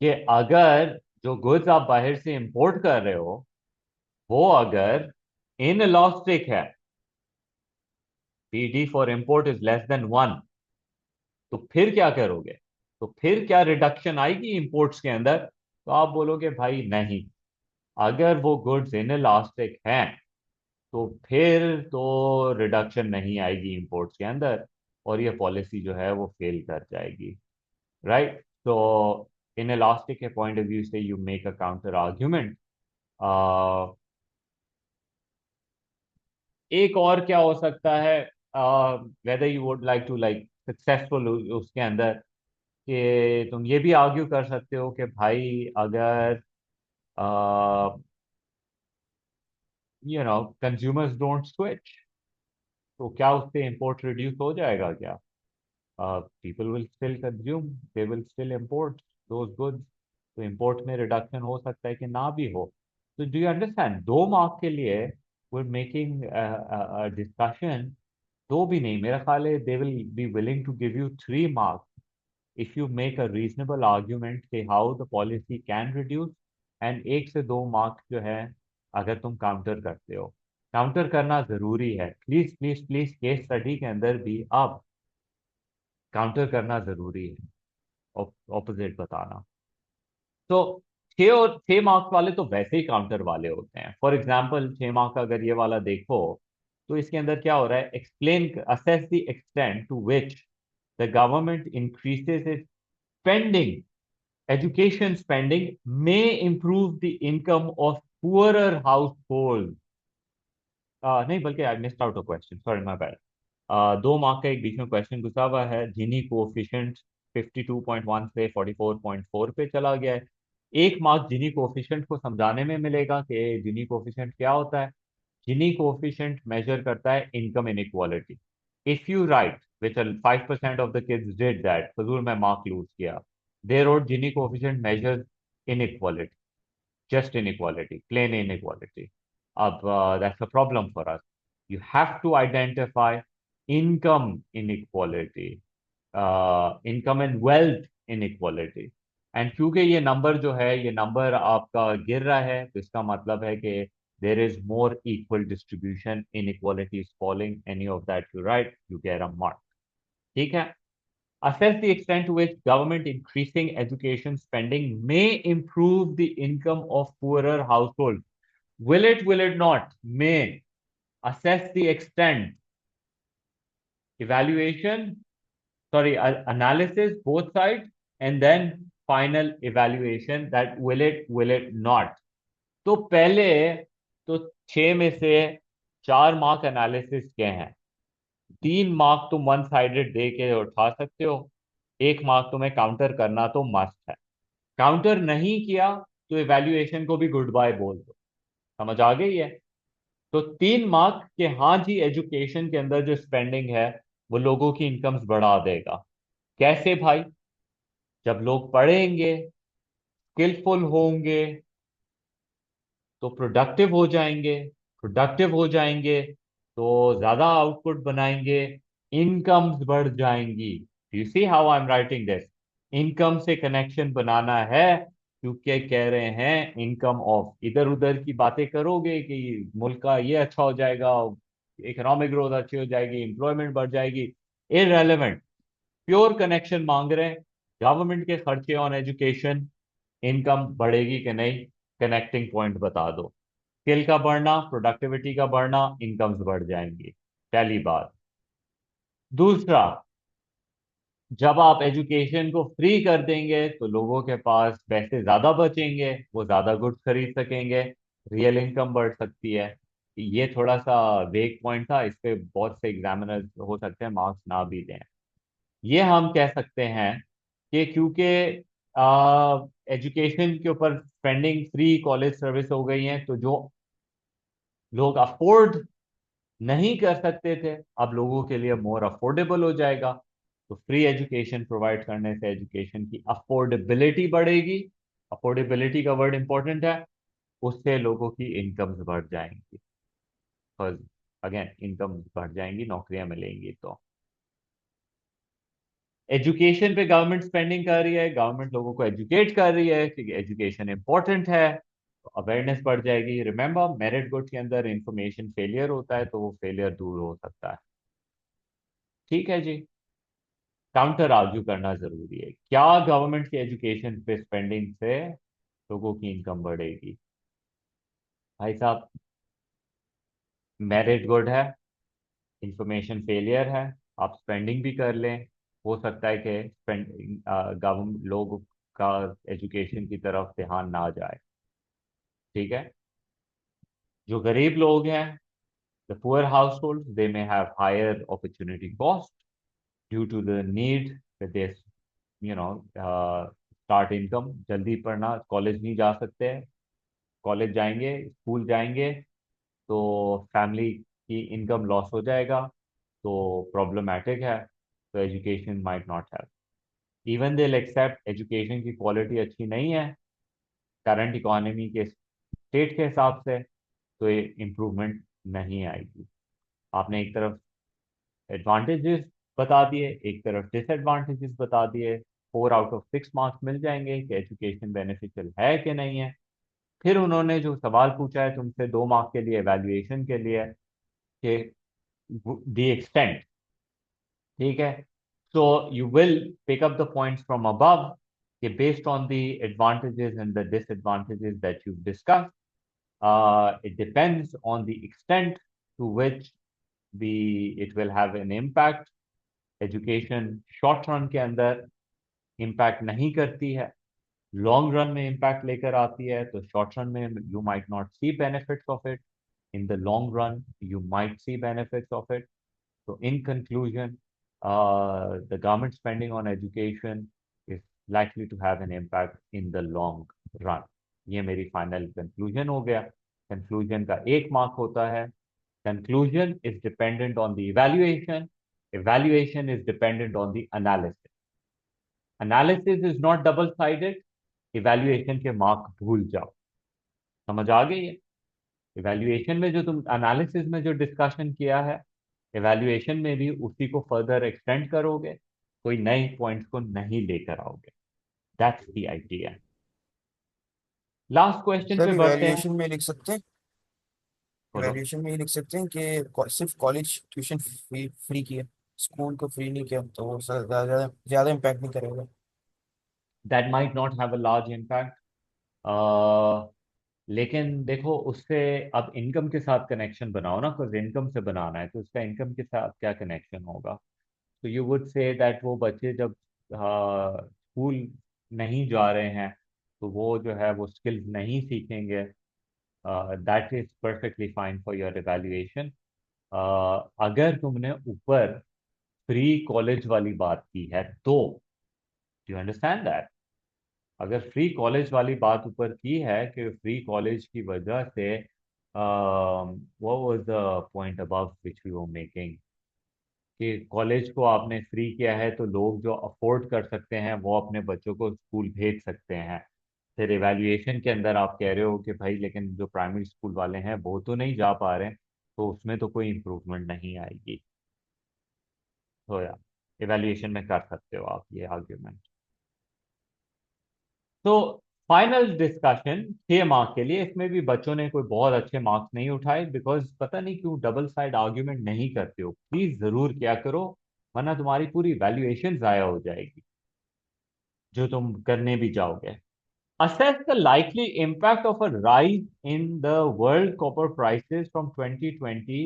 Speaker 1: कि अगर जो गुड्स आप बाहर से इंपोर्ट कर रहे हो वो अगर इन इलास्टिक है, PD for import is less than 1, तो फिर क्या करोगे? तो फिर क्या रिडक्शन आएगी इंपोर्ट्स के अंदर? तो आप बोलोगे भाई नहीं, अगर वो गुड्स इन इलास्टिक हैं तो फिर तो रिडक्शन नहीं आएगी इंपोर्ट्स के अंदर, और ये पॉलिसी जो है वो फेल कर जाएगी. राइट? तो इन इलास्टिक के पॉइंट ऑफ व्यू से you make a counter argument. एक और क्या हो सकता है, whether you would like to like successful उसके अंदर, कि तुम ये भी आर्ग्यू कर सकते हो कि भाई अगर कंज्यूमर्स डोंट स्विच, तो क्या उससे इंपोर्ट रिड्यूस हो जाएगा क्या? People will still consume, they will still import those goods. तो इंपोर्ट में रिडक्शन हो सकता है कि ना भी हो. तो डू यू अंडरस्टैंड, 2 मार्क के लिए वी आर मेकिंग डिस्कशन. दो भी नहीं, मेरा ख्याल है they will be willing to give you 3 marks if you make a reasonable argument कि how the policy can reduce. And 1 से 2 मार्क्स जो है अगर तुम काउंटर करते हो. काउंटर करना जरूरी है, please please please, case study के अंदर भी अब काउंटर करना जरूरी है, ऑपोजिट बताना. तो 6 मार्क्स वाले तो वैसे ही काउंटर वाले होते हैं. फॉर एग्जाम्पल 6 मार्क का अगर ये वाला देखो तो इसके अंदर क्या हो रहा है, explain, assess the extent to which the government increases its spending, education spending may improve the income of poorer households. नहीं, बल्कि I missed out a question, sorry my bad. 2 mark का एक बीच में क्वेश्चन घुसा हुआ है. जीनी कोफिशिएंट 52.1 से 44.4 पे चला गया है. 1 मार्क जीनी कोफिशिएंट को समझाने में मिलेगा कि जीनी कोफिशिएंट क्या होता है. जीनी कोफिशिएंट मेजर करता है income inequality. If you write which 5% of the kids did that, फजूल में मार्क लूज किया. They wrote Gini coefficient measures inequality, just inequality, plain inequality. That's a problem for us. You have to identify income inequality. Income and wealth inequality. And क्योंकि ये number जो है, ये number आपका गिर रहा है, तो इसका मतलब है कि there is more equal distribution, inequality is falling, any of that you right, you get a mark. ठीक है। Assess the extent to which government increasing education spending may improve the income of poorer households. Will it not? May. Assess the extent. Evaluation, sorry, analysis, both sides, and then final evaluation that will it not. तो पहले तो 6 में से 4 mark analysis के हैं, 3 mark तुम one sided दे के उठा सकते हो, 1 मार्क तुम्हें काउंटर करना तो मस्ट है। काउंटर नहीं किया तो इवैल्यूएशन को भी गुड बाय बोल दो। समझ आ गई है? तो 3 मार्क के हाँ जी, एजुकेशन के अंदर जो स्पेंडिंग है वो लोगों की इनकम्स बढ़ा देगा। कैसे भाई? जब लोग पढ़ेंगे, स्किलफुल होंगे, तो प्रोडक्टिव हो जाएंगे, प्रोडक्टिव हो जाएंगे तो ज्यादा आउटपुट बनाएंगे, इनकम्स बढ़ जाएंगी। You see how I am writing this? Income से कनेक्शन बनाना है, क्योंकि कह रहे हैं इनकम ऑफ, इधर उधर की बातें करोगे कि मुल्क का ये अच्छा हो जाएगा, इकोनॉमिक ग्रोथ अच्छी हो जाएगी, एम्प्लॉयमेंट बढ़ जाएगी, इररेलेवेंट। प्योर कनेक्शन मांग रहे हैं, गवर्नमेंट के खर्चे ऑन एजुकेशन, इनकम बढ़ेगी कि नहीं, कनेक्टिंग पॉइंट बता दो। स्किल का बढ़ना, प्रोडक्टिविटी का बढ़ना, इनकम्स बढ़ जाएंगी। पहली बात। दूसरा, जब आप एजुकेशन को फ्री कर देंगे तो लोगों के पास पैसे ज्यादा बचेंगे, वो ज्यादा गुड्स खरीद सकेंगे, रियल इनकम बढ़ सकती है। ये थोड़ा सा वेग पॉइंट था, इस पे बहुत से एग्जामिनर हो सकते हैं मार्क्स ना भी दें। ये हम कह सकते हैं कि क्योंकि एजुकेशन के ऊपर स्पेंडिंग, फ्री कॉलेज सर्विस हो गई है, तो जो लोग अफोर्ड नहीं कर सकते थे, अब लोगों के लिए मोर अफोर्डेबल हो जाएगा। तो फ्री एजुकेशन प्रोवाइड करने से एजुकेशन की अफोर्डेबिलिटी बढ़ेगी। अफोर्डेबिलिटी का वर्ड इंपॉर्टेंट है। उससे लोगों की इनकम्स बढ़ जाएंगी। अगेन, इनकम बढ़ जाएंगी, नौकरियां मिलेंगी। तो एजुकेशन पे गवर्नमेंट स्पेंडिंग कर रही है, गवर्नमेंट लोगों को एजुकेट कर रही है कि एजुकेशन इंपॉर्टेंट है, तो अवेयरनेस बढ़ जाएगी। रिमेंबर, मेरिट गुड के अंदर इंफॉर्मेशन फेलियर होता है, तो वो फेलियर दूर हो सकता है। ठीक है जी। काउंटर आर्ग्यू करना जरूरी है। क्या गवर्नमेंट की एजुकेशन पे स्पेंडिंग से लोगों की इनकम बढ़ेगी? भाई साहब, मेरिट गुड है, इंफॉर्मेशन फेलियर है, आप स्पेंडिंग भी कर लें, हो सकता है कि स्पेंडिंग, गवर्नमेंट लोग का एजुकेशन की तरफ ध्यान ना जाए। ठीक है। जो गरीब लोग हैं, the poor household, they may have higher opportunity cost due to the need that they you know start income, जल्दी पढ़ना, कॉलेज नहीं जा सकते, कॉलेज जाएंगे, स्कूल जाएंगे, तो फैमिली की इनकम लॉस हो जाएगा, तो प्रॉब्लमेटिक है। तो education might not have, even they accept education की क्वालिटी अच्छी नहीं है करंट इकोनॉमी के स्टेट के हिसाब से, तो ये इम्प्रूवमेंट नहीं आएगी। आपने एक तरफ एडवांटेजेस बता दिए, एक तरफ डिसएडवांटेजेस बता दिए, 4 आउट ऑफ 6 मार्क्स मिल जाएंगे कि एजुकेशन बेनिफिशियल है कि नहीं है। फिर उन्होंने जो सवाल पूछा है तुमसे 2 मार्क के लिए, एवेल्युएशन के लिए, कि द एक्सटेंट। ठीक है। So you will pick up the points from above, कि based on the advantages and the disadvantages that you discuss, it depends on the extent to which the it will have an impact. Education short run के अंदर impact नहीं करती है, long run में impact लेकर आती है। तो शॉर्ट रन में you might not see benefits of it, in the long run you might see benefits of it. So in conclusion, the government spending on education is likely to have an impact in the long run. ये मेरी final conclusion हो गया। Conclusion का 1 mark होता है। Conclusion is dependent on the evaluation, evaluation is dependent on the analysis. Analysis is not double sided, evaluation के mark भूल जाओ। समझ आ गई है? इवैल्यूएशन में जो तुम एनालिसिस में जो डिस्कशन किया है, इवैल्यूएशन में भी उसी को फर्दर एक्सटेंड करोगे, कोई नए पॉइंट्स को नहीं लेकर आओगे। That's the idea. Last question पे
Speaker 3: सर
Speaker 1: बढ़ते हैं।
Speaker 3: इवैल्यूएशन में लिख सकते हैं,
Speaker 1: बोलो।
Speaker 3: इवैल्यूएशन में ये लिख सकते हैं कि सिर्फ कॉलेज ट्यूशन फ्री फ्री किया, स्कूल को फ्री नहीं किया, तो वो ज्यादा ज्यादा इम्पैक्ट नहीं करेगा।
Speaker 1: That might not have a large impact, लेकिन देखो उससे अब इनकम के साथ कनेक्शन बनाओ ना, कुछ इनकम से बनाना है तो उसका इनकम के साथ क्या कनेक्शन होगा। तो यू वुड से दैट वो बच्चे जब स्कूल नहीं जा रहे हैं तो वो जो है वो स्किल्स नहीं सीखेंगे। That is perfectly fine for your evaluation. अगर तुमने ऊपर फ्री कॉलेज वाली बात की है तो यू अंडरस्टैंड दैट, अगर फ्री कॉलेज वाली बात ऊपर की है कि फ्री कॉलेज की वजह से what was the point above which we were making, कि कॉलेज को आपने फ्री किया है तो लोग जो अफोर्ड कर सकते हैं वो अपने बच्चों को स्कूल भेज सकते हैं। फिर इवैल्यूएशन के अंदर आप कह रहे हो कि भाई लेकिन जो प्राइमरी स्कूल वाले हैं वो तो नहीं जा पा रहे, तो उसमें तो कोई इम्प्रूवमेंट नहीं आएगी। तो यार इवैल्यूएशन में कर सकते हो आप ये आर्ग्यूमेंट। तो फाइनल डिस्कशन 6 मार्क के लिए, इसमें भी बच्चों ने कोई बहुत अच्छे मार्क्स नहीं उठाए, बिकॉज पता नहीं क्यों डबल साइड आर्ग्यूमेंट नहीं करते हो, प्लीज जरूर क्या करो, वरना तुम्हारी पूरी वैल्यूएशन जाया हो जाएगी जो तुम करने भी जाओगे। Assess the likely impact of a rise in the world copper prices from 2020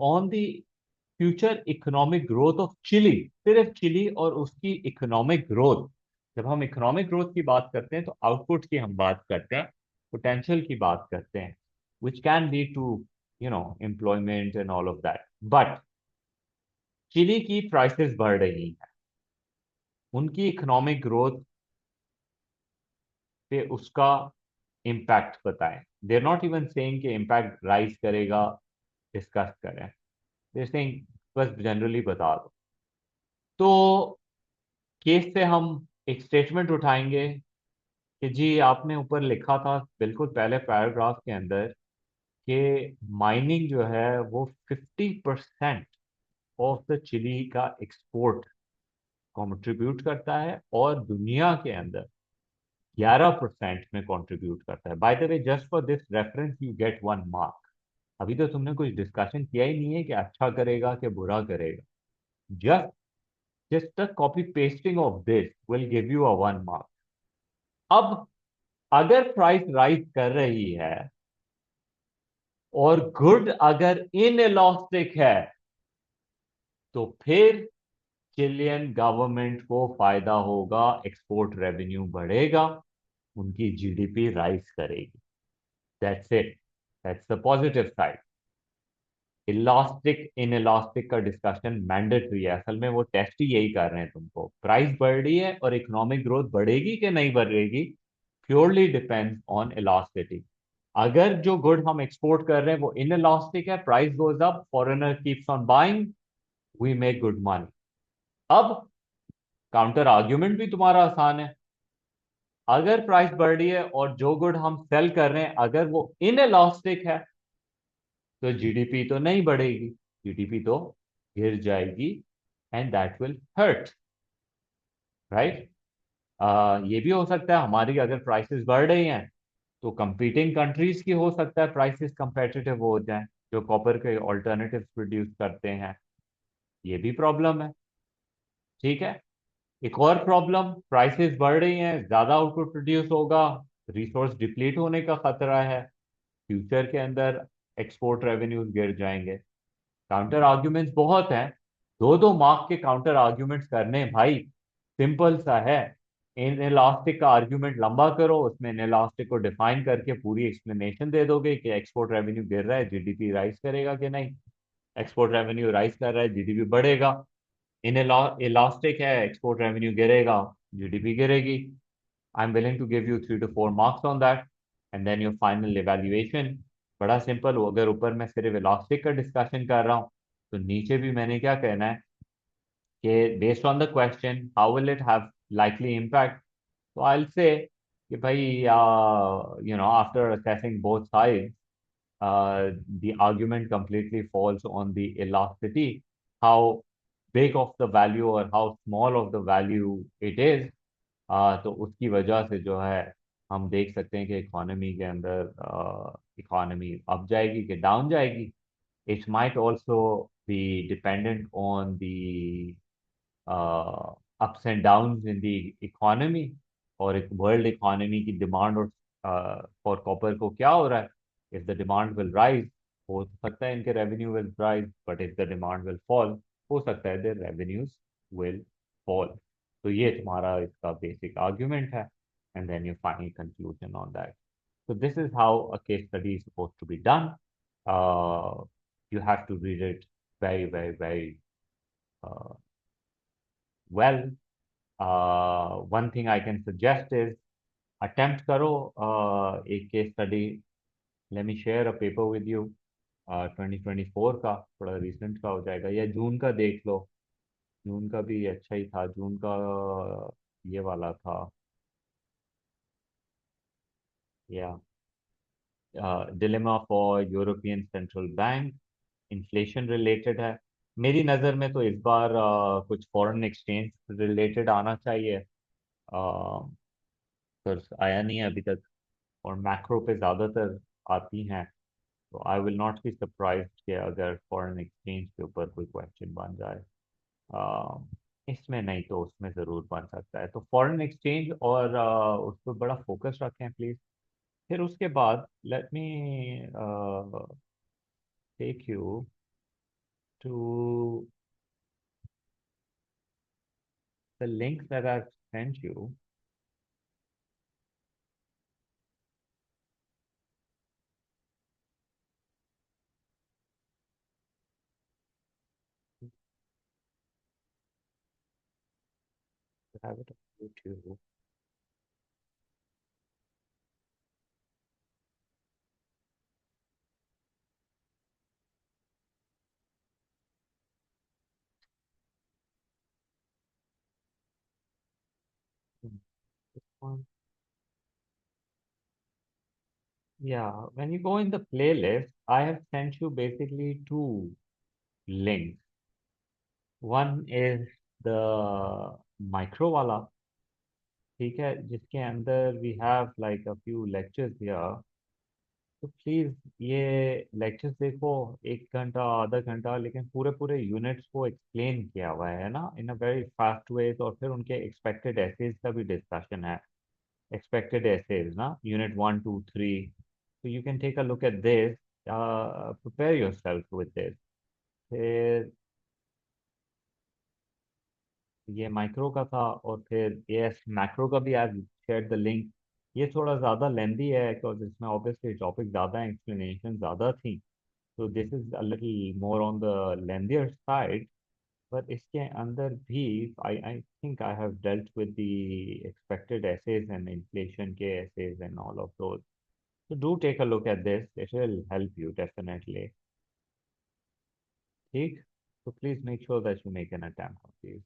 Speaker 1: on the future economic growth of Chile. सिर्फ चिली और उसकी इकोनॉमिक ग्रोथ। जब हम इकोनॉमिक ग्रोथ की बात करते हैं तो आउटपुट की हम बात करते हैं, पोटेंशियल की बात करते हैं, which can lead to employment and all of that. But Chile की प्राइसेस बढ़ रही हैं, उनकी इकोनॉमिक ग्रोथ पे उसका इम्पैक्ट बताएं। देर नॉट इवन सेइंग कि इम्पैक्ट राइज करेगा, डिस्कस करें, देर सेइंग बस जनरली बता दो। तो केस से हम एक स्टेटमेंट उठाएंगे कि जी आपने ऊपर लिखा था बिल्कुल पहले पैराग्राफ के अंदर कि माइनिंग जो है वो 50% ऑफ द चिली का एक्सपोर्ट कंट्रीब्यूट करता है और दुनिया के अंदर 11% में कंट्रीब्यूट करता है। Bye the way just for this reference you get 1 mark. अभी तो तुमने कुछ डिस्कशन किया ही नहीं है कि अच्छा करेगा कि बुरा करेगा, just just the copy pasting of this will give you a 1 mark. अब अगर प्राइस राइज कर रही है और गुड अगर इनइलास्टिक है तो फिर चिलियन गवर्नमेंट को फायदा होगा, एक्सपोर्ट रेवेन्यू बढ़ेगा, उनकी जीडीपी राइज करेगी। That's it, that's the positive side. Elastic inelastic का डिस्कशन मैंडेटरी है, असल में वो टेस्ट ही यही कर रहे हैं तुमको, प्राइस बढ़ रही है और इकोनॉमिक ग्रोथ बढ़ेगी कि नहीं बढ़ेगी, प्योरली डिपेंड्स ऑन इलास्टिसिटी। अगर जो गुड हम एक्सपोर्ट कर रहे हैं वो इन इलास्टिक है, price goes up, foreigner keeps on buying, we make good money. अब काउंटर आर्ग्यूमेंट भी तुम्हारा आसान है। अगर प्राइस बढ़ रही है और जो गुड हम सेल कर रहे हैं अगर वो इन इलास्टिक है तो जीडीपी तो नहीं बढ़ेगी, जीडीपी तो गिर जाएगी, and that will hurt, right. ये भी हो सकता है हमारी अगर प्राइसेस बढ़ रही हैं तो कंपीटिंग कंट्रीज की हो सकता है प्राइसेस कंपेटिटिव हो जाएं जो कॉपर के ऑल्टरनेटिव प्रोड्यूस करते हैं, ये भी प्रॉब्लम है। ठीक है, एक और प्रॉब्लम, प्राइसेस बढ़ रही हैं, ज्यादा आउटपुट प्रोड्यूस होगा, रिसोर्स डिप्लीट होने का खतरा है, फ्यूचर के अंदर एक्सपोर्ट रेवेन्यूज गिर जाएंगे। काउंटर आर्ग्यूमेंट्स बहुत हैं, 2-2 मार्क के काउंटर आर्ग्यूमेंट्स करने भाई, सिंपल सा है। इन इलास्टिक का आर्ग्यूमेंट लंबा करो, उसमें इन इलास्टिक को डिफाइन करके पूरी एक्सप्लेनेशन दे दोगे कि एक्सपोर्ट रेवेन्यू गिर रहा है, जीडीपी राइज करेगा कि नहीं, एक्सपोर्ट रेवेन्यू राइज कर रहा है, जीडीपी बढ़ेगा, इन इलास्टिक है, एक्सपोर्ट रेवेन्यू गिरेगा, जीडीपी गिरेगी। I am willing to give you 3 to 4 marks on that, and then your final evaluation. बड़ा सिंपल हो, अगर ऊपर मैं सिर्फ इलास्टिक का डिस्कशन कर रहा हूँ तो नीचे भी मैंने क्या कहना है कि based on the question how will it have likely impact, तो आई विल से कि भाई after assessing both sides the argument completely falls on the elasticity, how big of the value और how small of the value it is, तो उसकी वजह से जो है हम देख सकते हैं कि इकोनॉमी के अंदर इकोनॉमी अप जाएगी कि डाउन जाएगी. It might also be dependent on the ups and downs in the economy, और एक वर्ल्ड इकोनॉमी की डिमांड और फॉर कॉपर को क्या हो रहा है. If the demand will rise, हो सकता है इनके revenue will rise, but if the demand will fall, हो सकता है देयर रेवेन्यूज विल फॉल. तो ये तुम्हारा इसका बेसिक आर्ग्यूमेंट है, and then you final conclusion on that. So this is how a case study is supposed to be done. You have to read it very uh, well. One thing I can suggest is attempt करो एक case study. Let me share a paper with you. 2024 का, थोड़ा recent का हो जाएगा, या जून का देख लो. जून का भी अच्छा ही था. जून का ये वाला था, या dilemma for European central bank, inflation related है. मेरी नज़र में तो इस बार कुछ फॉरेन एक्सचेंज रिलेटेड आना चाहिए, पर आया नहीं है अभी तक. और मैक्रो पे ज़्यादातर आती हैं, तो I will not be surprise कि अगर फॉरेन एक्सचेंज के ऊपर कोई क्वेश्चन बन जाए. इसमें नहीं तो उसमें ज़रूर बन सकता है. तो फॉरेन एक्सचेंज और उस पर बड़ा फोकस रखें प्लीज़. फिर उसके बाद let me take you to the link that I've sent you. I have it on YouTube. This one. Yeah, when you go in the playlist, I have sent you basically two links. One is the micro wala, ठीक है, जिसके अंदर we have like a few lectures here. तो please ये lectures देखो, 1 घंटा आधा घंटा, लेकिन पूरे पूरे यूनिट्स को एक्सप्लेन किया हुआ है ना, इन अ वेरी फास्ट वे. और फिर उनके एक्सपेक्टेड एसेज का भी डिस्कशन है. expected essays, na? Unit 1, 2, 3. So you can take a look at this. Prepare yourself with this. फिर ये माइक्रो का था, और फिर ये मैक्रो का भी आज शेयर द लिंक. ये थोड़ा ज़्यादा लेंदी है, बिकॉज इसमें ऑब्वियसली टॉपिक ज़्यादा है, एक्सप्लेनेशन ज़्यादा थी. तो this is a little more on the lengthier side. पर इसके अंदर भी I think I have dealt with the expected essays and inflation के essays and all of those. So do take a look at this. It will help you definitely. ठीक? So please make sure that you make an attempt on these.